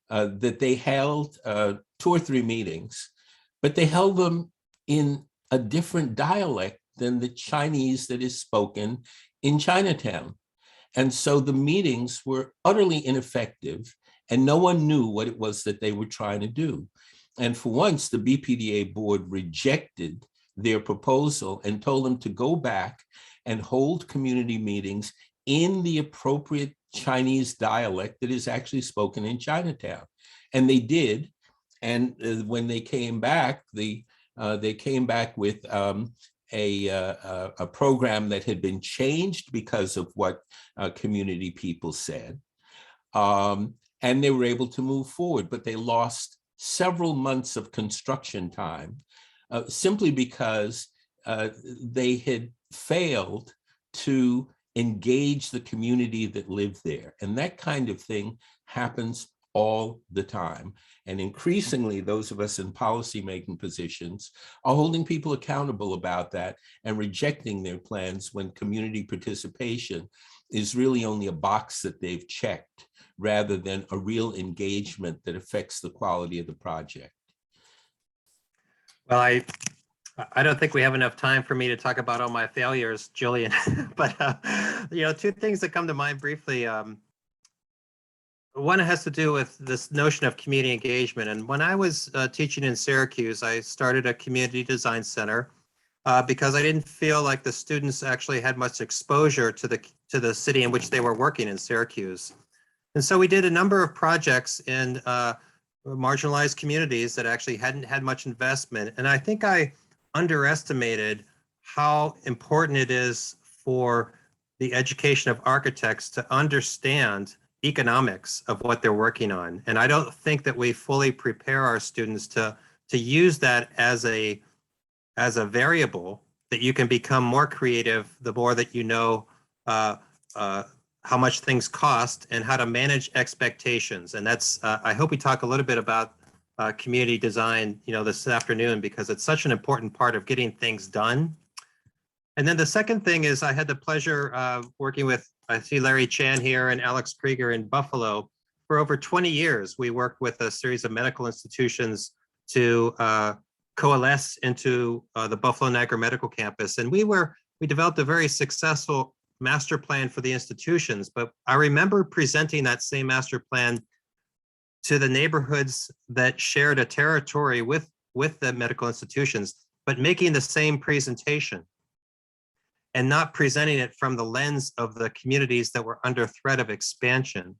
that they held 2 or 3 meetings, but they held them in a different dialect than the Chinese that is spoken in Chinatown. And so the meetings were utterly ineffective, and no one knew what it was that they were trying to do. And for once, the BPDA board rejected their proposal and told them to go back and hold community meetings in the appropriate Chinese dialect that is actually spoken in Chinatown. And they did. And when they came back, they came back with a program that had been changed because of what community people said. And they were able to move forward, but they lost several months of construction time simply because they had failed to engage the community that lived there. And that kind of thing happens all the time. And increasingly, those of us in policymaking positions are holding people accountable about that and rejecting their plans when community participation is really only a box that they've checked rather than a real engagement that affects the quality of the project. Well, I don't think we have enough time for me to talk about all my failures, Julian, but you know, 2 things that come to mind briefly. One has to do with this notion of community engagement. And when I was teaching in Syracuse, I started a community design center because I didn't feel like the students actually had much exposure to the city in which they were working in Syracuse. And so we did a number of projects in marginalized communities that actually hadn't had much investment. And I think I underestimated how important it is for the education of architects to understand economics of what they're working on. And I don't think that we fully prepare our students to use that as a variable that you can become more creative the more that you know how much things cost and how to manage expectations. And that's I hope we talk a little bit about community design, you know, this afternoon, because it's such an important part of getting things done. And then the second thing is I had the pleasure of working with, I see Larry Chan here and Alex Krieger in Buffalo. For over 20 years, we worked with a series of medical institutions to coalesce into the Buffalo Niagara Medical Campus. And we developed a very successful master plan for the institutions, but I remember presenting that same master plan to the neighborhoods that shared a territory with the medical institutions, but making the same presentation and not presenting it from the lens of the communities that were under threat of expansion.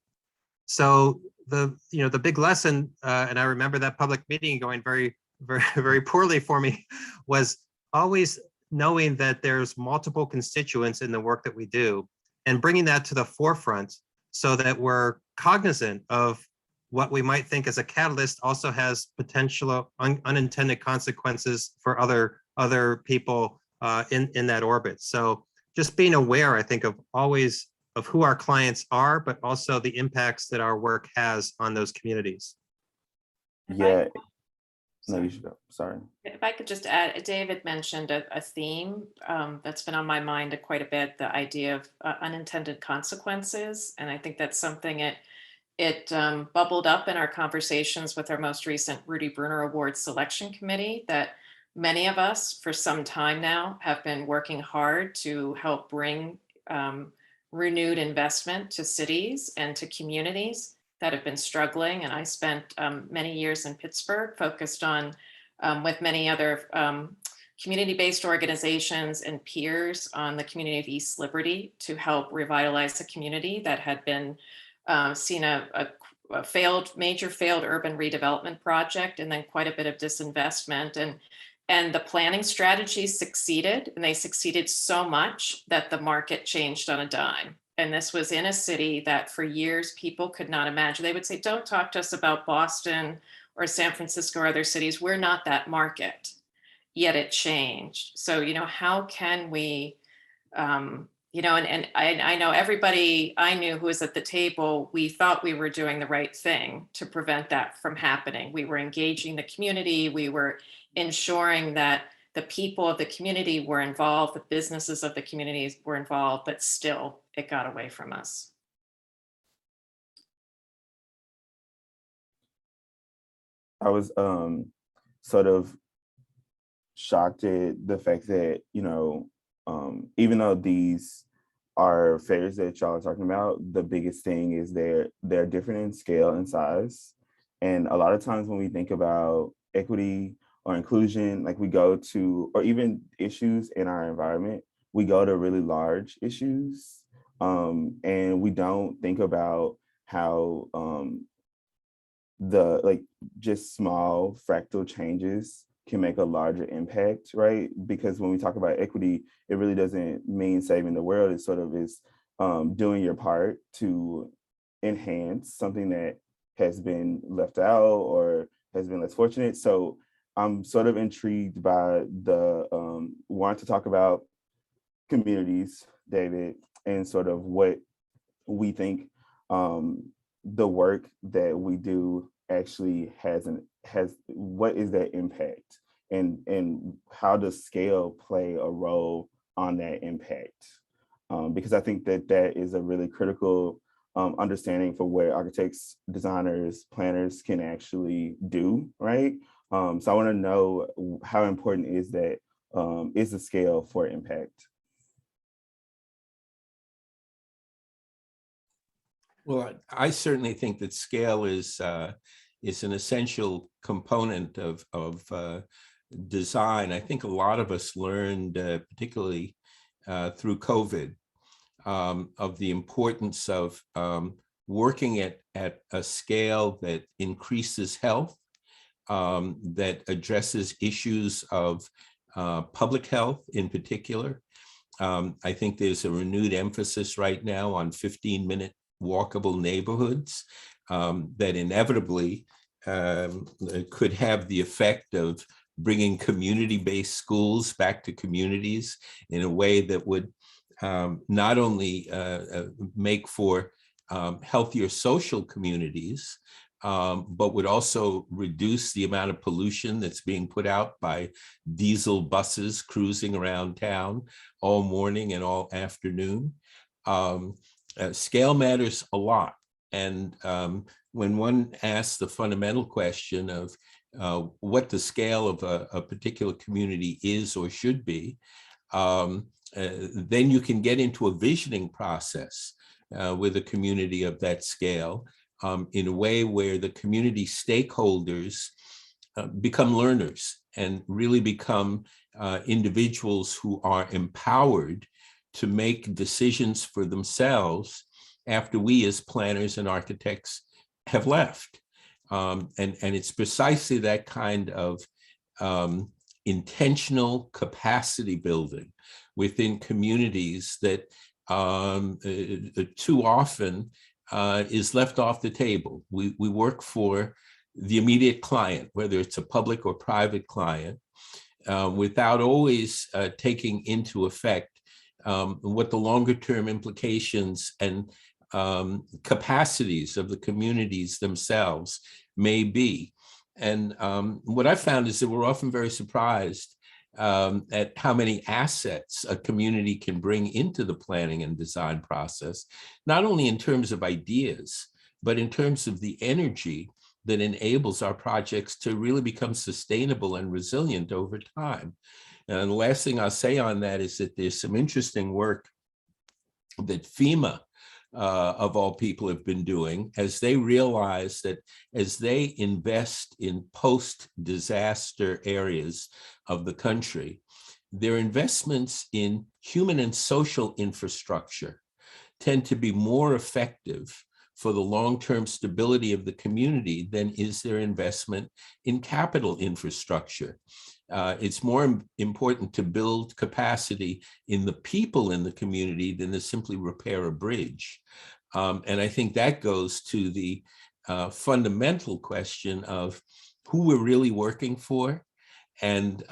So the big lesson, and I remember that public meeting going very, very, very poorly for me, was always knowing that there's multiple constituents in the work that we do and bringing that to the forefront so that we're cognizant of what we might think as a catalyst also has potential unintended consequences for other people in that orbit. So just being aware, I think, of always of who our clients are, but also the impacts that our work has on those communities. Yeah. No, you should go. Sorry. If I could just add, David mentioned a theme that's been on my mind quite a bit, the idea of unintended consequences. And I think that's something it bubbled up in our conversations with our most recent Rudy Bruner Award Selection Committee that many of us for some time now have been working hard to help bring renewed investment to cities and to communities that have been struggling. And I spent many years in Pittsburgh focused on, with many other community-based organizations and peers on the community of East Liberty to help revitalize a community that had been seen a major failed urban redevelopment project and then quite a bit of disinvestment. And the planning strategies succeeded, and they succeeded so much that the market changed on a dime. And this was in a city that for years people could not imagine. They would say, don't talk to us about Boston or San Francisco or other cities. We're not that market. Yet it changed. So, how can we, and I know everybody I knew who was at the table, we thought we were doing the right thing to prevent that from happening. We were engaging the community. We were ensuring that the people of the community were involved, the businesses of the communities were involved, but still it got away from us. I was sort of shocked at the fact that, even though these are fairs that y'all are talking about, the biggest thing is they're different in scale and size. And a lot of times when we think about equity or inclusion, like we go to, or even issues in our environment, we go to really large issues. And we don't think about how just small fractal changes can make a larger impact, right? Because when we talk about equity, it really doesn't mean saving the world. It sort of is doing your part to enhance something that has been left out or has been less fortunate. So I'm sort of intrigued by the want to talk about communities, David, and sort of what we think the work that we do actually has what is that impact, and how does scale play a role on that impact? Because I think that is a really critical understanding for what architects, designers, planners can actually do, right? So I want to know how important is that is the scale for impact? Well, I certainly think that scale is an essential component of design. I think a lot of us learned, particularly through COVID, of the importance of working at a scale that increases health, that addresses issues of public health in particular. I think there's a renewed emphasis right now on 15-minute walkable neighborhoods that inevitably could have the effect of bringing community-based schools back to communities in a way that would not only make for healthier social communities, but would also reduce the amount of pollution that's being put out by diesel buses cruising around town all morning and all afternoon. Scale matters a lot. And when one asks the fundamental question of what the scale of a particular community is or should be, then you can get into a visioning process with a community of that scale in a way where the community stakeholders become learners and really become individuals who are empowered to make decisions for themselves after we as planners and architects have left. And it's precisely that kind of intentional capacity building within communities that too often is left off the table. We work for the immediate client, whether it's a public or private client, without always taking into effect what the longer term implications and capacities of the communities themselves may be. And what I found is that we're often very surprised at how many assets a community can bring into the planning and design process, not only in terms of ideas, but in terms of the energy that enables our projects to really become sustainable and resilient over time. And the last thing I'll say on that is that there's some interesting work that FEMA, of all people, have been doing as they realize that as they invest in post-disaster areas of the country, their investments in human and social infrastructure tend to be more effective for the long-term stability of the community than is their investment in capital infrastructure. It's more important to build capacity in the people in the community than to simply repair a bridge. And I think that goes to the fundamental question of who we're really working for and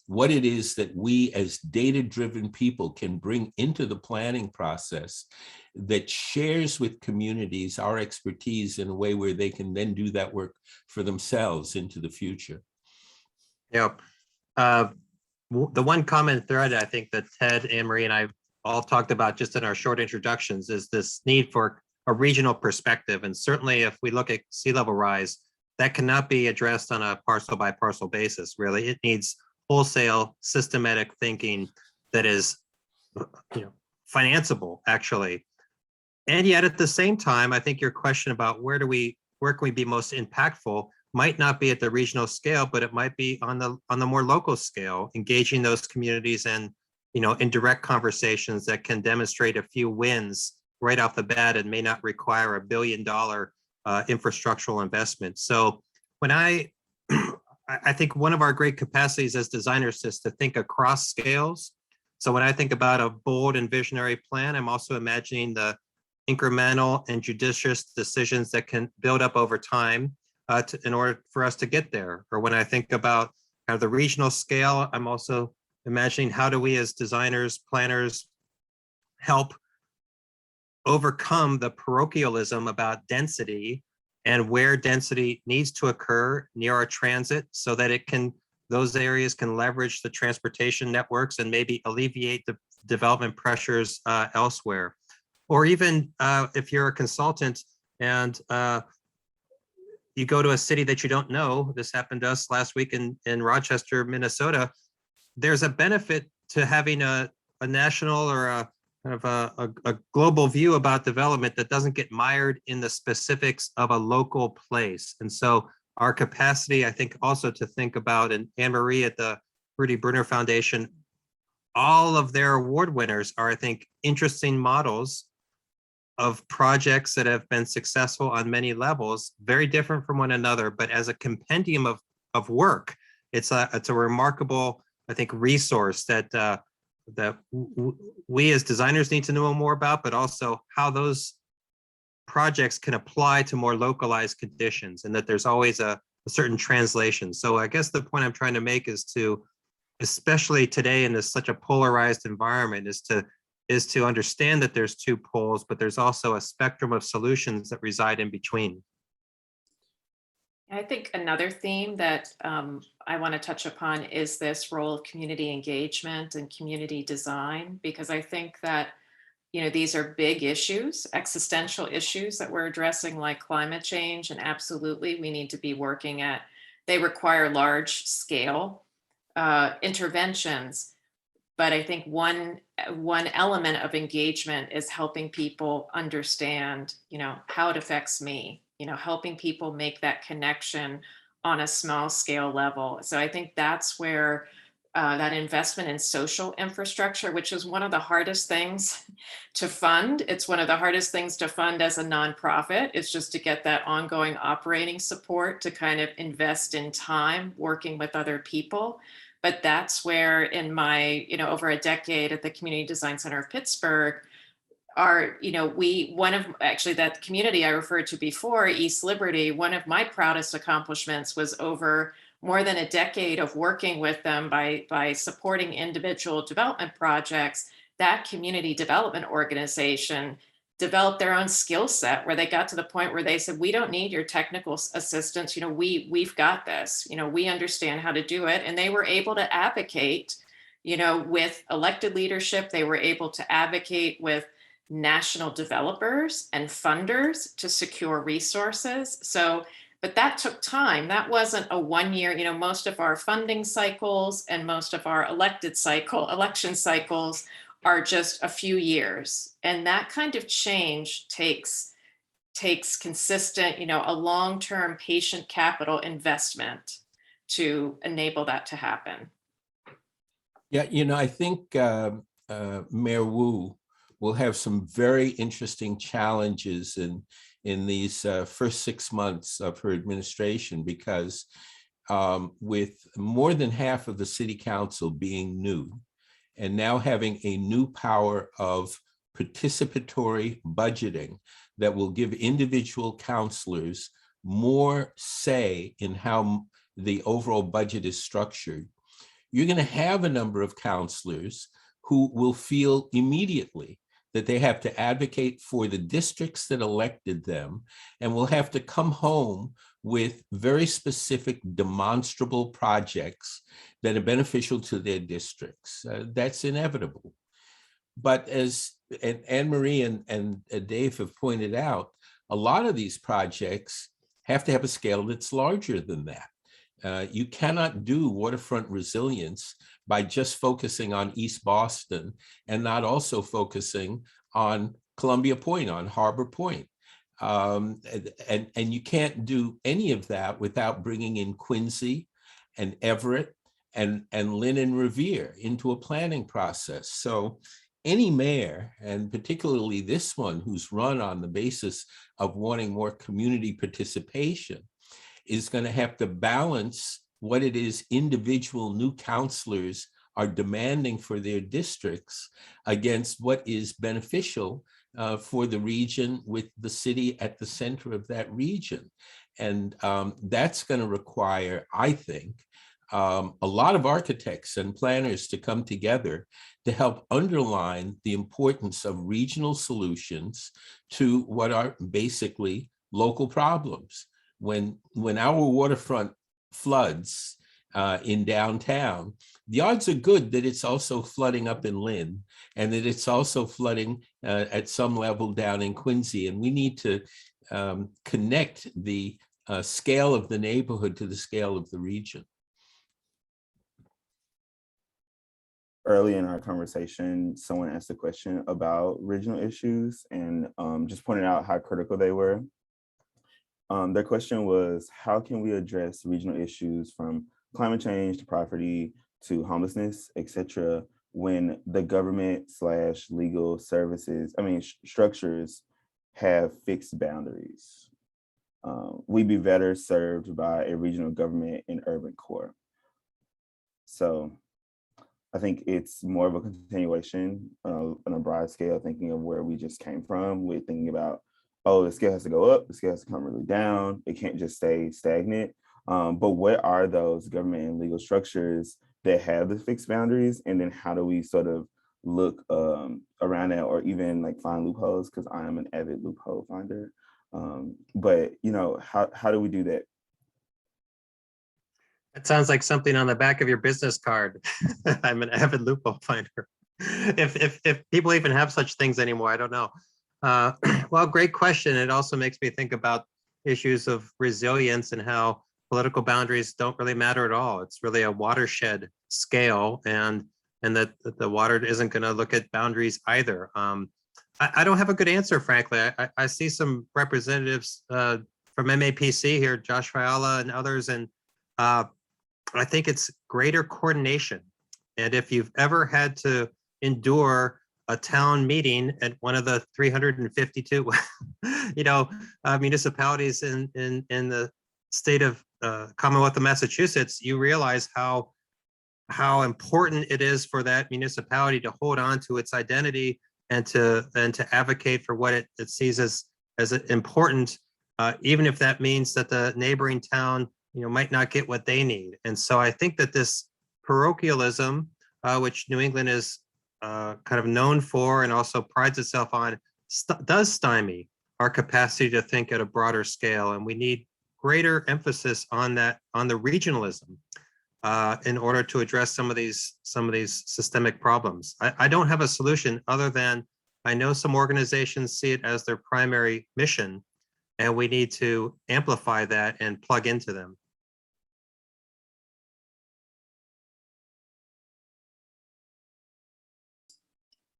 what it is that we as data-driven people can bring into the planning process that shares with communities our expertise in a way where they can then do that work for themselves into the future. Yeah. The one common thread I think that Ted, Anne-Marie, and I all talked about just in our short introductions is this need for a regional perspective. And certainly if we look at sea level rise, that cannot be addressed on a parcel by parcel basis, really. It needs wholesale systematic thinking that is, financeable, actually. And yet at the same time, I think your question about where can we be most impactful might not be at the regional scale, but it might be on the more local scale, engaging those communities and, in direct conversations that can demonstrate a few wins right off the bat and may not require $1 billion infrastructural investment. So when I think one of our great capacities as designers is to think across scales. So when I think about a bold and visionary plan, I'm also imagining the incremental and judicious decisions that can build up over time in order for us to get there. Or when I think about kind of the regional scale, I'm also imagining how do we as designers, planners, help overcome the parochialism about density and where density needs to occur near our transit so that those areas can leverage the transportation networks and maybe alleviate the development pressures elsewhere. Or even if you're a consultant and you go to a city that you don't know, this happened to us last week in Rochester, Minnesota, there's a benefit to having a national or a kind of a global view about development that doesn't get mired in the specifics of a local place. And so our capacity, I think, also to think about, and Anne-Marie at the Rudy Bruner Foundation, all of their award winners are, I think, interesting models of projects that have been successful on many levels, very different from one another, but as a compendium of work, it's a remarkable, I think, resource that we as designers need to know more about, but also how those projects can apply to more localized conditions, and that there's always a certain translation. So I guess the point I'm trying to make is to, especially today in this such a polarized environment, is to understand that there's two poles, but there's also a spectrum of solutions that reside in between. I think another theme that I want to touch upon is this role of community engagement and community design, because I think that, these are big issues, existential issues that we're addressing, like climate change, and absolutely we need to be working at, they require large scale interventions. But I think one element of engagement is helping people understand, how it affects me, helping people make that connection on a small scale level. So I think that's where that investment in social infrastructure, which is one of the hardest things to fund. It's one of the hardest things to fund as a nonprofit. It's just to get that ongoing operating support to kind of invest in time working with other people. But that's where in my, over a decade at the Community Design Center of Pittsburgh, that community I referred to before, East Liberty, one of my proudest accomplishments was over more than a decade of working with them by supporting individual development projects. That community development organization developed their own skill set where they got to the point where they said, we don't need your technical assistance. We've got this, we understand how to do it. And they were able to advocate, with elected leadership. They were able to advocate with national developers and funders to secure resources. But that took time. That wasn't a 1 year, most of our funding cycles and most of our election cycles are just a few years. And that kind of change takes consistent, a long-term patient capital investment to enable that to happen. Yeah, I think Mayor Wu will have some very interesting challenges in these first 6 months of her administration, because with more than half of the city council being new, and now having a new power of participatory budgeting that will give individual councilors more say in how the overall budget is structured, you're going to have a number of councilors who will feel immediately that they have to advocate for the districts that elected them, and will have to come home with very specific demonstrable projects that are beneficial to their districts. That's inevitable. But as Anne-Marie and Dave have pointed out, a lot of these projects have to have a scale that's larger than that. You cannot do waterfront resilience by just focusing on East Boston and not also focusing on Columbia Point, on Harbor Point. And you can't do any of that without bringing in Quincy and Everett and Lynn and Revere into a planning process. So any mayor, and particularly this one who's run on the basis of wanting more community participation, is going to have to balance what it is individual new councilors are demanding for their districts against what is beneficial for the region, with the city at the center of that region. And that's going to require, I think, a lot of architects and planners to come together to help underline the importance of regional solutions to what are basically local problems. When our waterfront floods in downtown, the odds are good that it's also flooding up in Lynn, and that it's also flooding at some level down in Quincy. And we need to connect the scale of the neighborhood to the scale of the region. Early in our conversation, someone asked a question about regional issues and just pointed out how critical they were. Their question was, how can we address regional issues from climate change to poverty to homelessness, etc., when the government / legal services, structures have fixed boundaries? We'd be better served by a regional government in urban core. So I think it's more of a continuation on a broad scale, thinking of where we just came from. We're thinking about, oh, the scale has to go up, the scale has to come really down. It can't just stay stagnant. But what are those government and legal structures that have the fixed boundaries? And then how do we sort of look around that, or even like find loopholes? Because I am an avid loophole finder. But how do we do that? It sounds like something on the back of your business card. I'm an avid loophole finder. If people even have such things anymore, I don't know. Well, great question. It also makes me think about issues of resilience and how political boundaries don't really matter at all. It's really a watershed scale, and that the water isn't going to look at boundaries either. I don't have a good answer, frankly. I see some representatives from MAPC here, Josh Fiala and others, and I think it's greater coordination. And if you've ever had to endure a town meeting at one of the 352, municipalities in the state of Commonwealth of Massachusetts, you realize how important it is for that municipality to hold on to its identity and to advocate for what it sees as important, even if that means that the neighboring town might not get what they need. And so I think that this parochialism, which New England is kind of known for and also prides itself on, does stymie our capacity to think at a broader scale. And we need greater emphasis on that, on the regionalism, in order to address some of these systemic problems. I don't have a solution other than I know some organizations see it as their primary mission, and we need to amplify that and plug into them.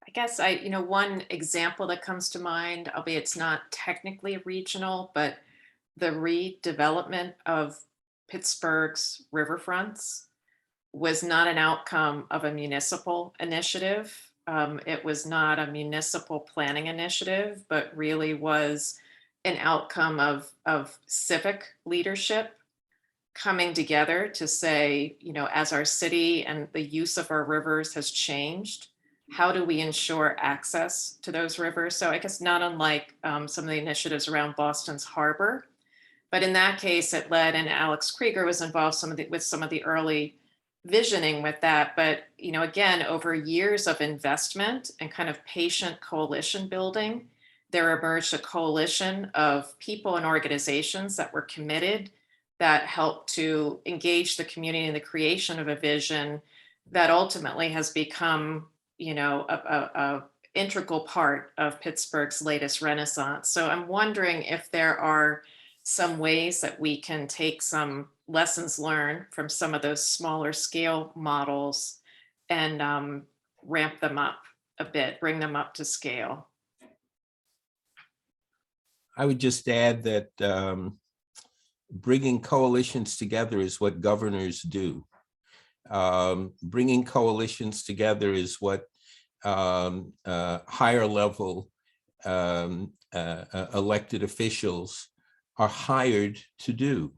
I guess one example that comes to mind, albeit it's not technically regional, but the redevelopment of Pittsburgh's riverfronts was not an outcome of a municipal initiative. It was not a municipal planning initiative, but really was an outcome of civic leadership coming together to say, as our city and the use of our rivers has changed, how do we ensure access to those rivers? So I guess not unlike some of the initiatives around Boston's harbor, but in that case it led, and Alex Krieger was involved with some of the early visioning with that. But, again, over years of investment and kind of patient coalition building, there emerged a coalition of people and organizations that were committed, that helped to engage the community in the creation of a vision that ultimately has become a integral part of Pittsburgh's latest renaissance. So I'm wondering if there are some ways that we can take some lessons learned from some of those smaller scale models and ramp them up a bit, bring them up to scale. I would just add that bringing coalitions together is what governors do. Bringing coalitions together is what higher level elected officials are hired to do.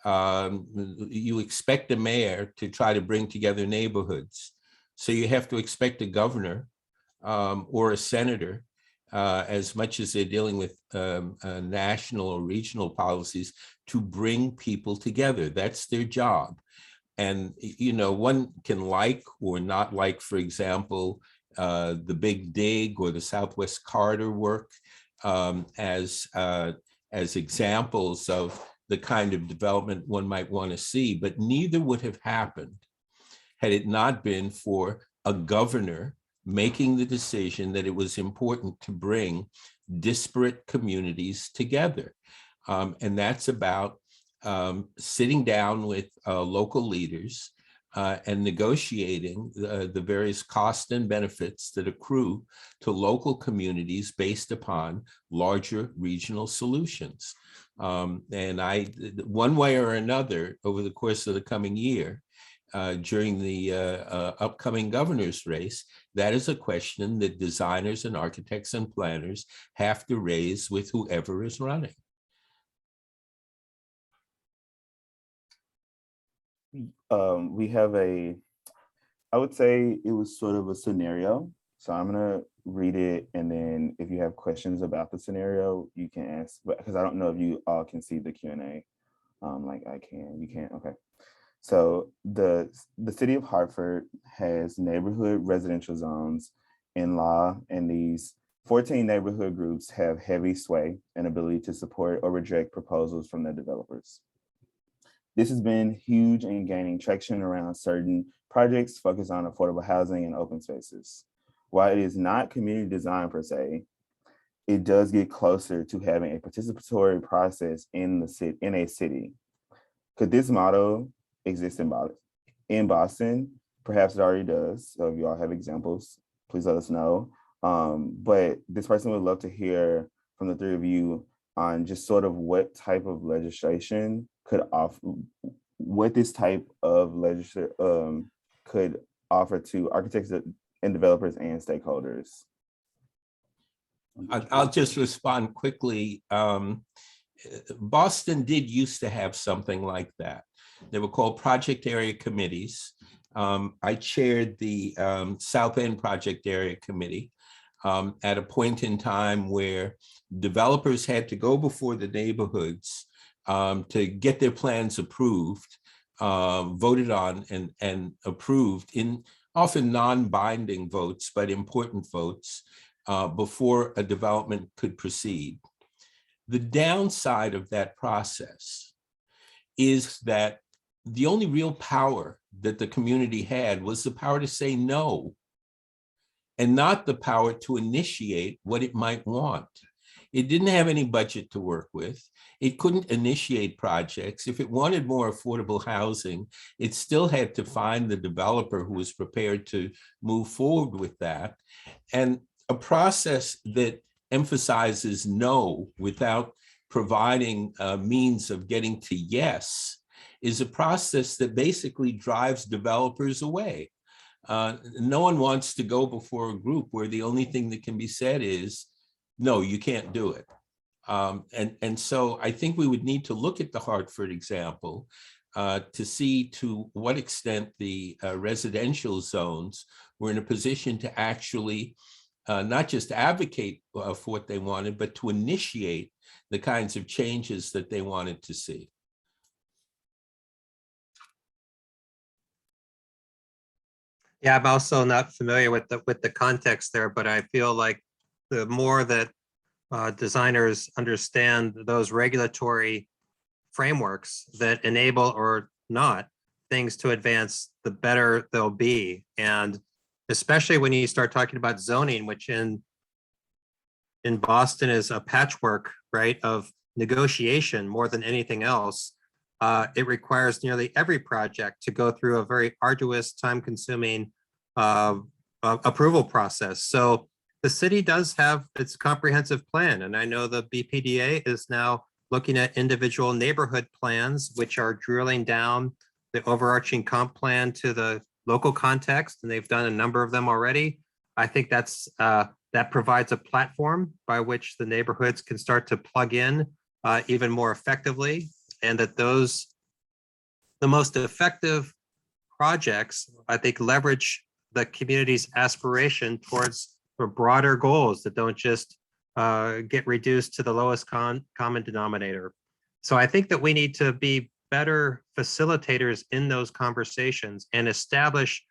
You expect a mayor to try to bring together neighborhoods. So you have to expect a governor or a senator, as much as they're dealing with national or regional policies, to bring people together. That's their job. And, you know, one can like or not like, for example, the Big Dig or the Southwest Corridor work as examples of the kind of development one might want to see, but neither would have happened had it not been for a governor making the decision that it was important to bring disparate communities together. And that's about sitting down with local leaders and negotiating the various costs and benefits that accrue to local communities based upon larger regional solutions. And one way or another, over the course of the coming year, during the upcoming governor's race, that is a question that designers and architects and planners have to raise with whoever is running. We have I would say it was sort of a scenario. So I'm gonna read it, and then if you have questions about the scenario, you can ask, because I don't know if you all can see the Q&A like I can. You can, okay. So the city of Hartford has neighborhood residential zones in law, and these 14 neighborhood groups have heavy sway and ability to support or reject proposals from the developers. This has been huge in gaining traction around certain projects focused on affordable housing and open spaces. While it is not community design per se, it does get closer to having a participatory process in a city. Could this model exist in Boston? Perhaps it already does. So if you all have examples, please let us know. But this person would love to hear from the three of you on just sort of what type of legislation what this type of legislation could offer to architects and developers and stakeholders. I'll just respond quickly. Boston did used to have something like that. They were called project area committees. I chaired the South End Project Area Committee at a point in time where developers had to go before the neighborhoods to get their plans approved, voted on and approved in often non-binding votes, but important votes before a development could proceed. The downside of that process is that the only real power that the community had was the power to say no, and not the power to initiate what it might want. It didn't have any budget to work with. It couldn't initiate projects. If it wanted more affordable housing, it still had to find the developer who was prepared to move forward with that. And a process that emphasizes no without providing a means of getting to yes is a process that basically drives developers away. No one wants to go before a group where the only thing that can be said is, no, you can't do it. And so I think we would need to look at the Hartford example to see to what extent the residential zones were in a position to actually not just advocate for what they wanted, but to initiate the kinds of changes that they wanted to see. Yeah, I'm also not familiar with the context there, but I feel like the more that designers understand those regulatory frameworks that enable or not things to advance, the better they'll be. And especially when you start talking about zoning, which in Boston is a patchwork, right, of negotiation more than anything else, it requires nearly every project to go through a very arduous, time-consuming approval process. So the city does have its comprehensive plan, and I know the BPDA is now looking at individual neighborhood plans, which are drilling down the overarching comp plan to the local context, and they've done a number of them already. I think that provides a platform by which the neighborhoods can start to plug in even more effectively, and that the most effective projects, I think, leverage the community's aspiration towards broader goals that don't just get reduced to the lowest common denominator. So I think that we need to be better facilitators in those conversations and establish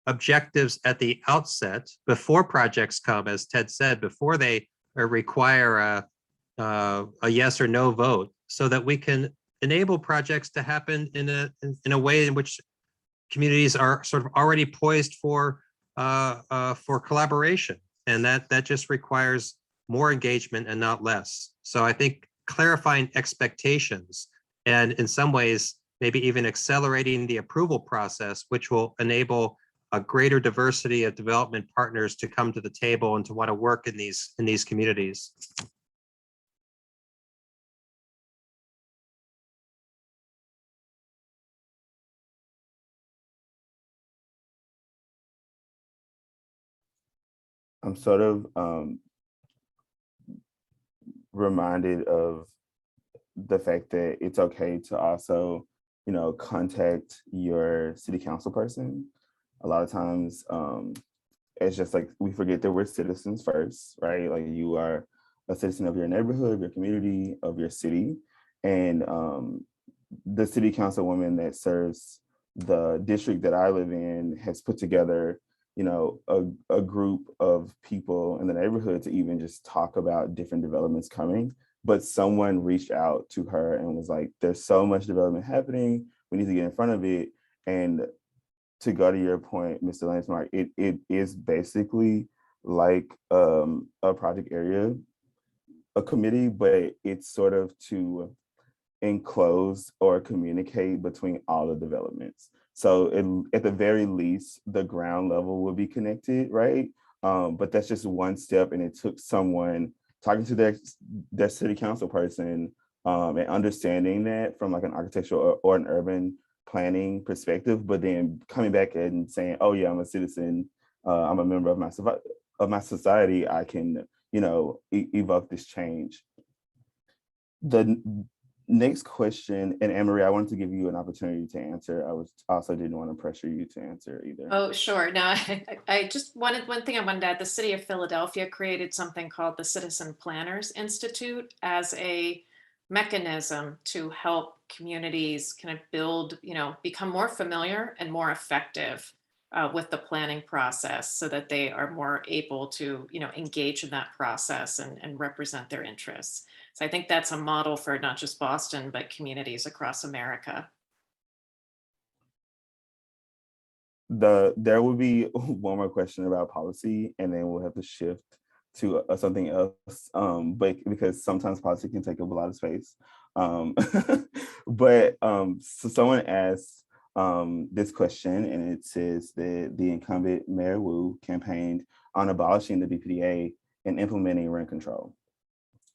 objectives at the outset before projects come, as Ted said, before they require a yes or no vote, so that we can enable projects to happen in a way in which communities are sort of already poised for collaboration, and that just requires more engagement and not less. So I think clarifying expectations, and in some ways maybe even accelerating the approval process, which will enable a greater diversity of development partners to come to the table and to want to work in these communities. I'm sort of reminded of the fact that it's okay to also, contact your city council person. A lot of times, it's just like we forget that we're citizens first, right? Like, you are a citizen of your neighborhood, of your community, of your city, and the city councilwoman that serves the district that I live in has put together a group of people in the neighborhood to even just talk about different developments coming. But someone reached out to her and was like, there's so much development happening, we need to get in front of it. And to go to your point, Mr. Landsmark, it is basically like a project area, a committee, but it's sort of to enclose or communicate between all the developments. So at the very least, the ground level will be connected, right? But that's just one step, and it took someone talking to their city council person and understanding that from like an architectural or an urban planning perspective, but then coming back and saying, oh yeah, I'm a citizen, I'm a member of my society, I can, evoke this change. The next question, and Anne-Marie, I wanted to give you an opportunity to answer. I also didn't want to pressure you to answer either. Oh, sure. Now, I just wanted, one thing I wanted to add, the city of Philadelphia created something called the Citizen Planners Institute as a mechanism to help communities kind of build, become more familiar and more effective with the planning process, so that they are more able to, engage in that process and represent their interests. So I think that's a model for not just Boston, but communities across America. There will be one more question about policy, and then we'll have to shift to something else, but because sometimes policy can take up a lot of space. But so someone asked this question, and it says that the incumbent Mayor Wu campaigned on abolishing the BPDA and implementing rent control.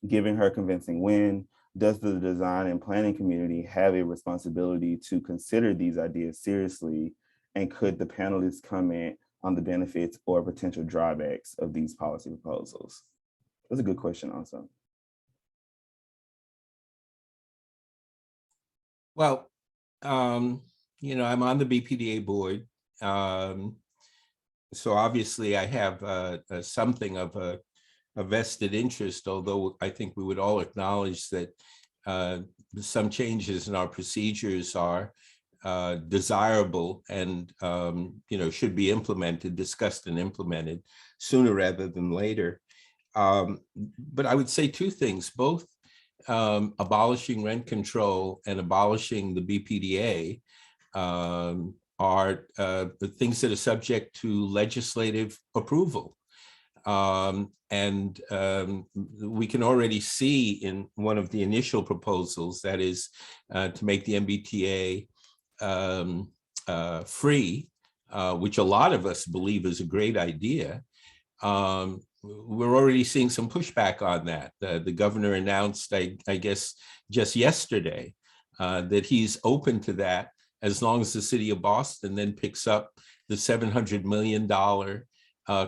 Given her convincing win, does the design and planning community have a responsibility to consider these ideas seriously? And could the panelists comment on the benefits or potential drawbacks of these policy proposals? That's a good question also. Well, I'm on the BPDA board. So obviously I have something of a vested interest, although I think we would all acknowledge that some changes in our procedures are desirable and should be implemented, discussed and implemented sooner rather than later. But I would say two things: both abolishing rent control and abolishing the BPDA are the things that are subject to legislative approval. We can already see in one of the initial proposals, that is to make the MBTA free, which a lot of us believe is a great idea. We're already seeing some pushback on that. The governor announced, I guess, just yesterday that he's open to that as long as the city of Boston then picks up the $700 million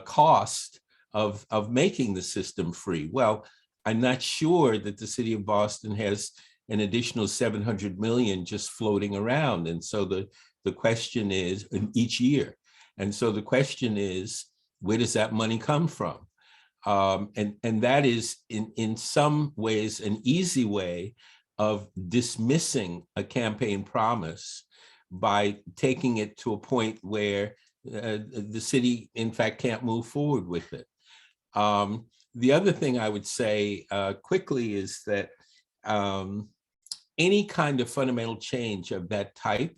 cost of making the system free. Well, I'm not sure that the city of Boston has an additional 700 million just floating around. And so the question is, each year. And so the question is, where does that money come from? And that is in some ways an easy way of dismissing a campaign promise by taking it to a point where the city, in fact, can't move forward with it. The other thing I would say quickly is that any kind of fundamental change of that type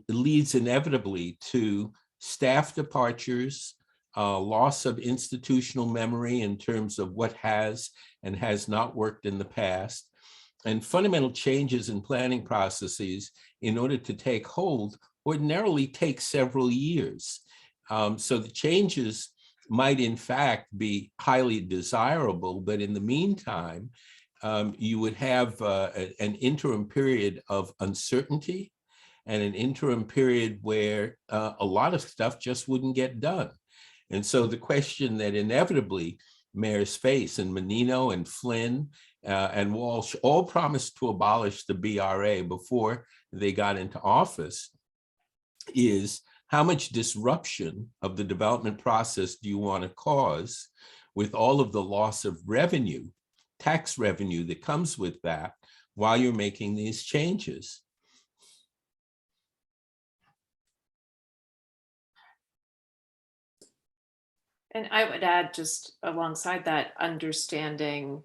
leads inevitably to staff departures, loss of institutional memory in terms of what has and has not worked in the past, and fundamental changes in planning processes in order to take hold ordinarily take several years. So the changes might in fact be highly desirable, but in the meantime, you would have an interim period of uncertainty and an interim period where a lot of stuff just wouldn't get done. And so the question that inevitably mayors face, and Menino and Flynn and Walsh all promised to abolish the BRA before they got into office, is how much disruption of the development process do you want to cause with all of the loss of revenue, tax revenue that comes with that while you're making these changes? And I would add, just alongside that, understanding,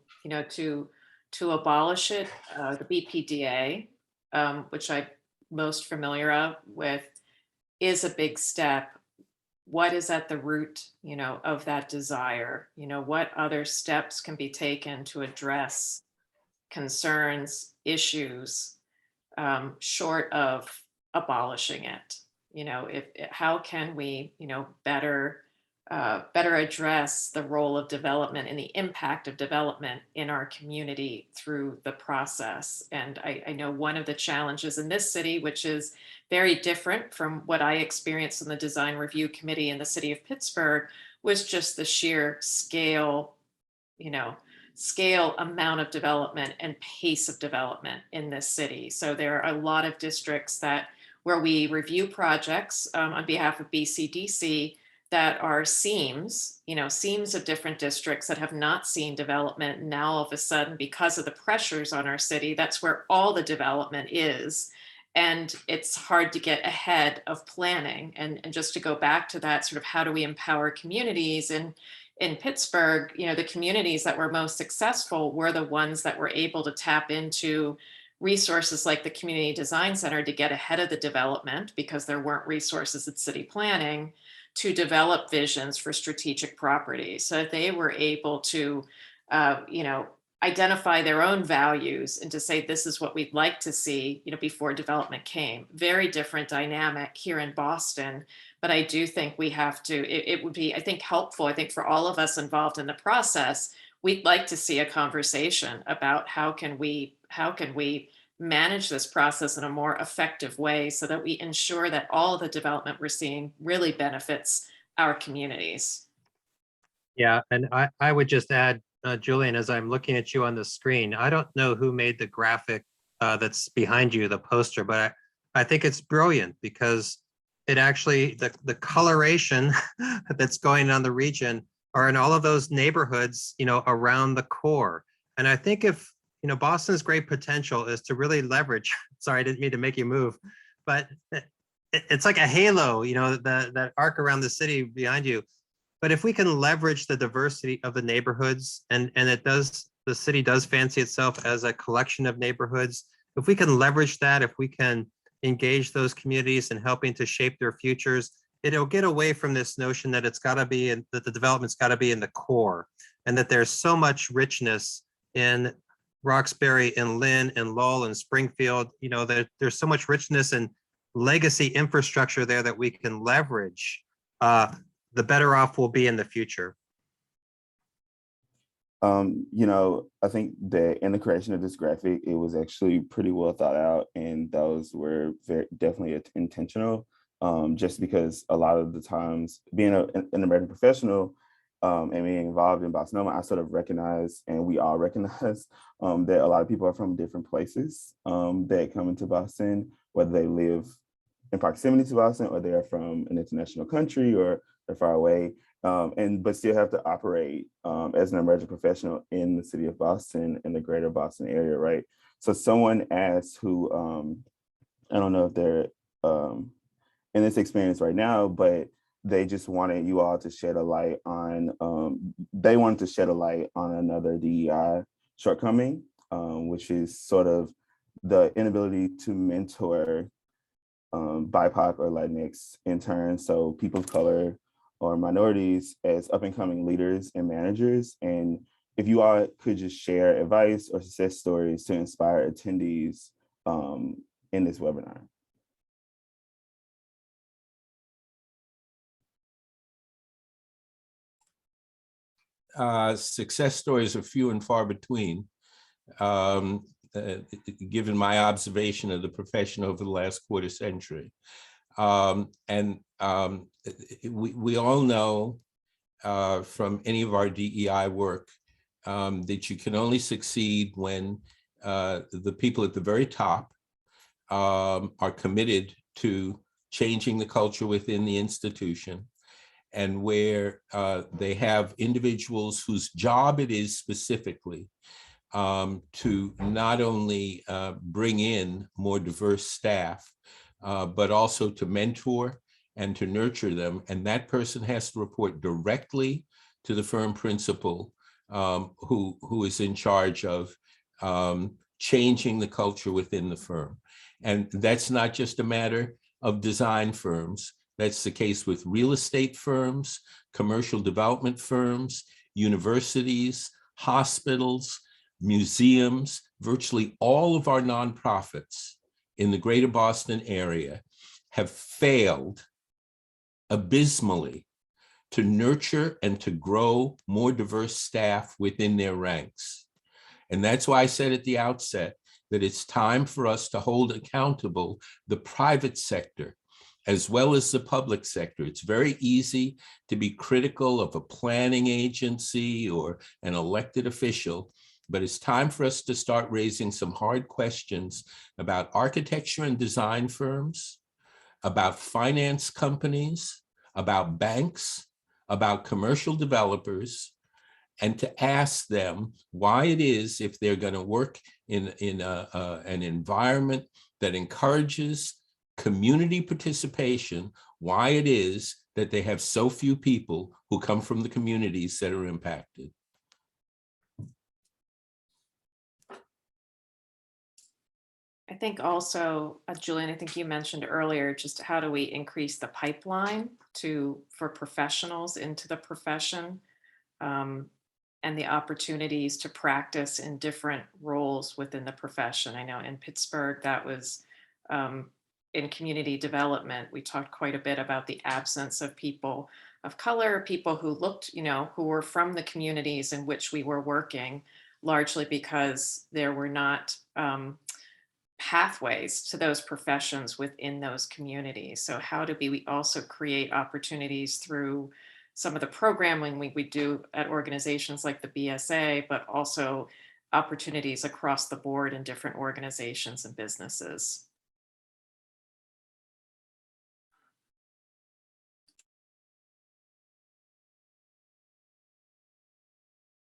to abolish it, the BPDA, which I'm most familiar with, is a big step. What is at the root, of that desire? What other steps can be taken to address concerns, issues, short of abolishing it? How can we, better address the role of development and the impact of development in our community through the process? And I know one of the challenges in this city, which is very different from what I experienced in the design review committee in the city of Pittsburgh, was just the sheer scale amount of development and pace of development in this city. So there are a lot of districts where we review projects on behalf of BCDC that are seams of different districts that have not seen development. Now, all of a sudden, because of the pressures on our city, that's where all the development is. And it's hard to get ahead of planning. And just to go back to that, sort of how do we empower communities? And in Pittsburgh, the communities that were most successful were the ones that were able to tap into resources like the Community Design Center to get ahead of the development, because there weren't resources at city planning to develop visions for strategic properties. So they were able to, identify their own values and to say, this is what we'd like to see, before development came. Very different dynamic here in Boston. But I do think we have to, it would be, I think, helpful, I think, for all of us involved in the process. We'd like to see a conversation about how can we manage this process in a more effective way so that we ensure that all of the development we're seeing really benefits our communities. Yeah, and I would just add, Julian, as I'm looking at you on the screen, I don't know who made the graphic that's behind you, the poster, but I think it's brilliant, because it actually, the coloration that's going on the region are in all of those neighborhoods, around the core. And I think if, Boston's great potential is to really leverage, sorry, I didn't mean to make you move, but it's like a halo, that arc around the city behind you. But if we can leverage the diversity of the neighborhoods, and the city does fancy itself as a collection of neighborhoods, if we can leverage that, if we can engage those communities in helping to shape their futures, it'll get away from this notion that it's got to be in, that the development's got to be in the core, and that there's so much richness in Roxbury and Lynn and Lowell and Springfield. You know, there's so much richness and legacy infrastructure there that we can leverage. The better off we'll be in the future. You know, I think that in the creation of this graphic, it was actually pretty well thought out, and those were definitely intentional. Just because a lot of the times being an American professional and being involved in BosNOMA, I sort of recognize, and we all recognize, that a lot of people are from different places that come into Boston, whether they live in proximity to Boston or they're from an international country or they're far away, but still have to operate as an emerging professional in the city of Boston, in the greater Boston area, right? So someone asked who, I don't know if they're in this experience right now, but they just wanted you all to shed a light on, they wanted to shed a light on another DEI shortcoming, which is sort of the inability to mentor BIPOC or Latinx interns, so people of color or minorities, as up and coming leaders and managers. And if you all could just share advice or success stories to inspire attendees in this webinar. Success stories are few and far between. Given my observation of the profession over the last quarter century. We all know from any of our DEI work that you can only succeed when the people at the very top are committed to changing the culture within the institution, and where they have individuals whose job it is specifically to not only bring in more diverse staff, but also to mentor and to nurture them. And that person has to report directly to the firm principal who is in charge of changing the culture within the firm. And that's not just a matter of design firms. That's the case with real estate firms, commercial development firms, universities, hospitals, museums. Virtually all of our nonprofits in the greater Boston area have failed abysmally to nurture and to grow more diverse staff within their ranks. And that's why I said at the outset that it's time for us to hold accountable the private sector as well as the public sector. It's very easy to be critical of a planning agency or an elected official, but it's time for us to start raising some hard questions about architecture and design firms, about finance companies, about banks, about commercial developers, and to ask them why it is, if they're going to work in an environment that encourages community participation, why it is that they have so few people who come from the communities that are impacted. I think also, Julian, I think you mentioned earlier, just how do we increase the pipeline for professionals into the profession, and the opportunities to practice in different roles within the profession. I know in Pittsburgh, that was in community development, we talked quite a bit about the absence of people of color, people who looked, who were from the communities in which we were working, largely because there were not pathways to those professions within those communities. So how do we also create opportunities through some of the programming we do at organizations like the BSA, but also opportunities across the board in different organizations and businesses?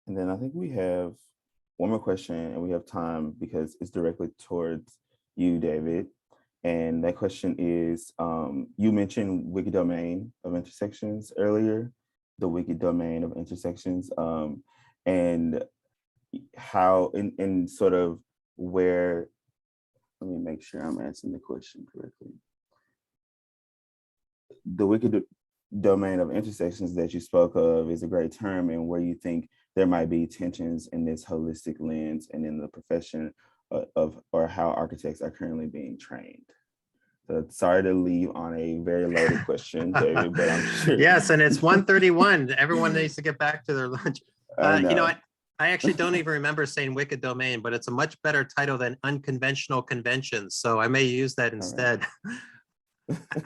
And then I think we have one more question, and we have time because it's directly towards you, David. And that question is, you mentioned wicked domain of intersections earlier, the wicked domain of intersections, and how in sort of where, let me make sure I'm answering the question correctly. the wicked domain of intersections that you spoke of is a great term, and where you think there might be tensions in this holistic lens and in the profession of or how architects are currently being trained. So sorry to leave on a very loaded question, David, but I'm sure. Yes, and it's 1:31. Everyone needs to get back to their lunch. You know, I actually don't even remember saying wicked domain, but it's a much better title than unconventional conventions. So I may use that instead.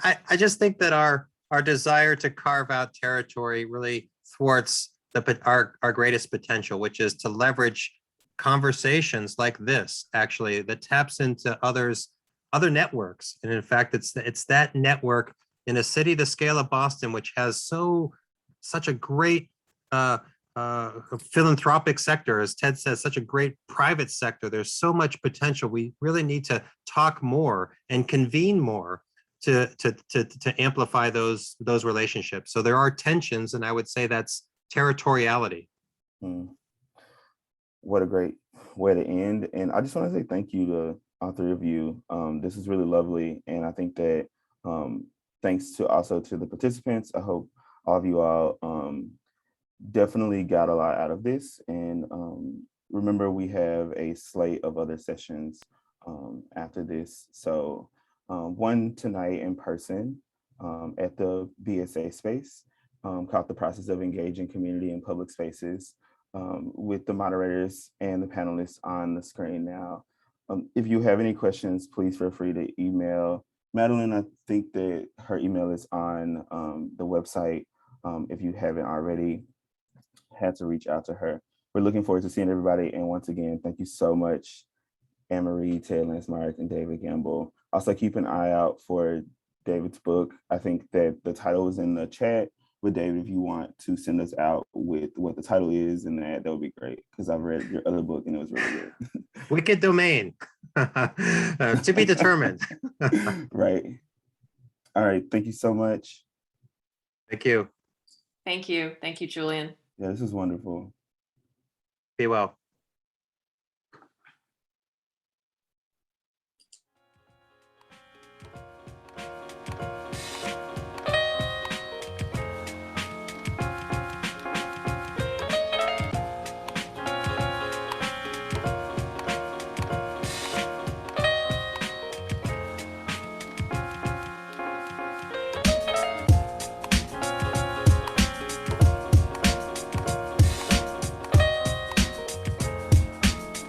I just think that our desire to carve out territory really thwarts our greatest potential, which is to leverage conversations like this, actually, that taps into other networks. And in fact, it's that network in a city the scale of Boston, which has such a great philanthropic sector, as Ted says, such a great private sector. There's so much potential. We really need to talk more and convene more to amplify those relationships. So there are tensions, and I would say that's territoriality. What a great way to end. And I just want to say thank you to all three of you. This is really lovely. And I think that thanks also to the participants, I hope all of you all definitely got a lot out of this. And remember, we have a slate of other sessions after this. So one tonight in person at the BSA space called The Process of Engaging Community in Public Spaces, with the moderators and the panelists on the screen now. If you have any questions, please feel free to email Madeline. I think that her email is on the website. If you haven't already had to reach out to her. We're looking forward to seeing everybody. And once again, thank you so much, Anne-Marie, Ted Landsmark, and David Gamble. Also keep an eye out for David's book. I think that the title is in the chat. With David, if you want to send us out with what the title is and that would be great, because I've read your other book and it was really good. Wicked domain, to be determined. Right. All right, thank you so much. Thank you. Thank you. Thank you, Julian. Yeah, this is wonderful. Be well.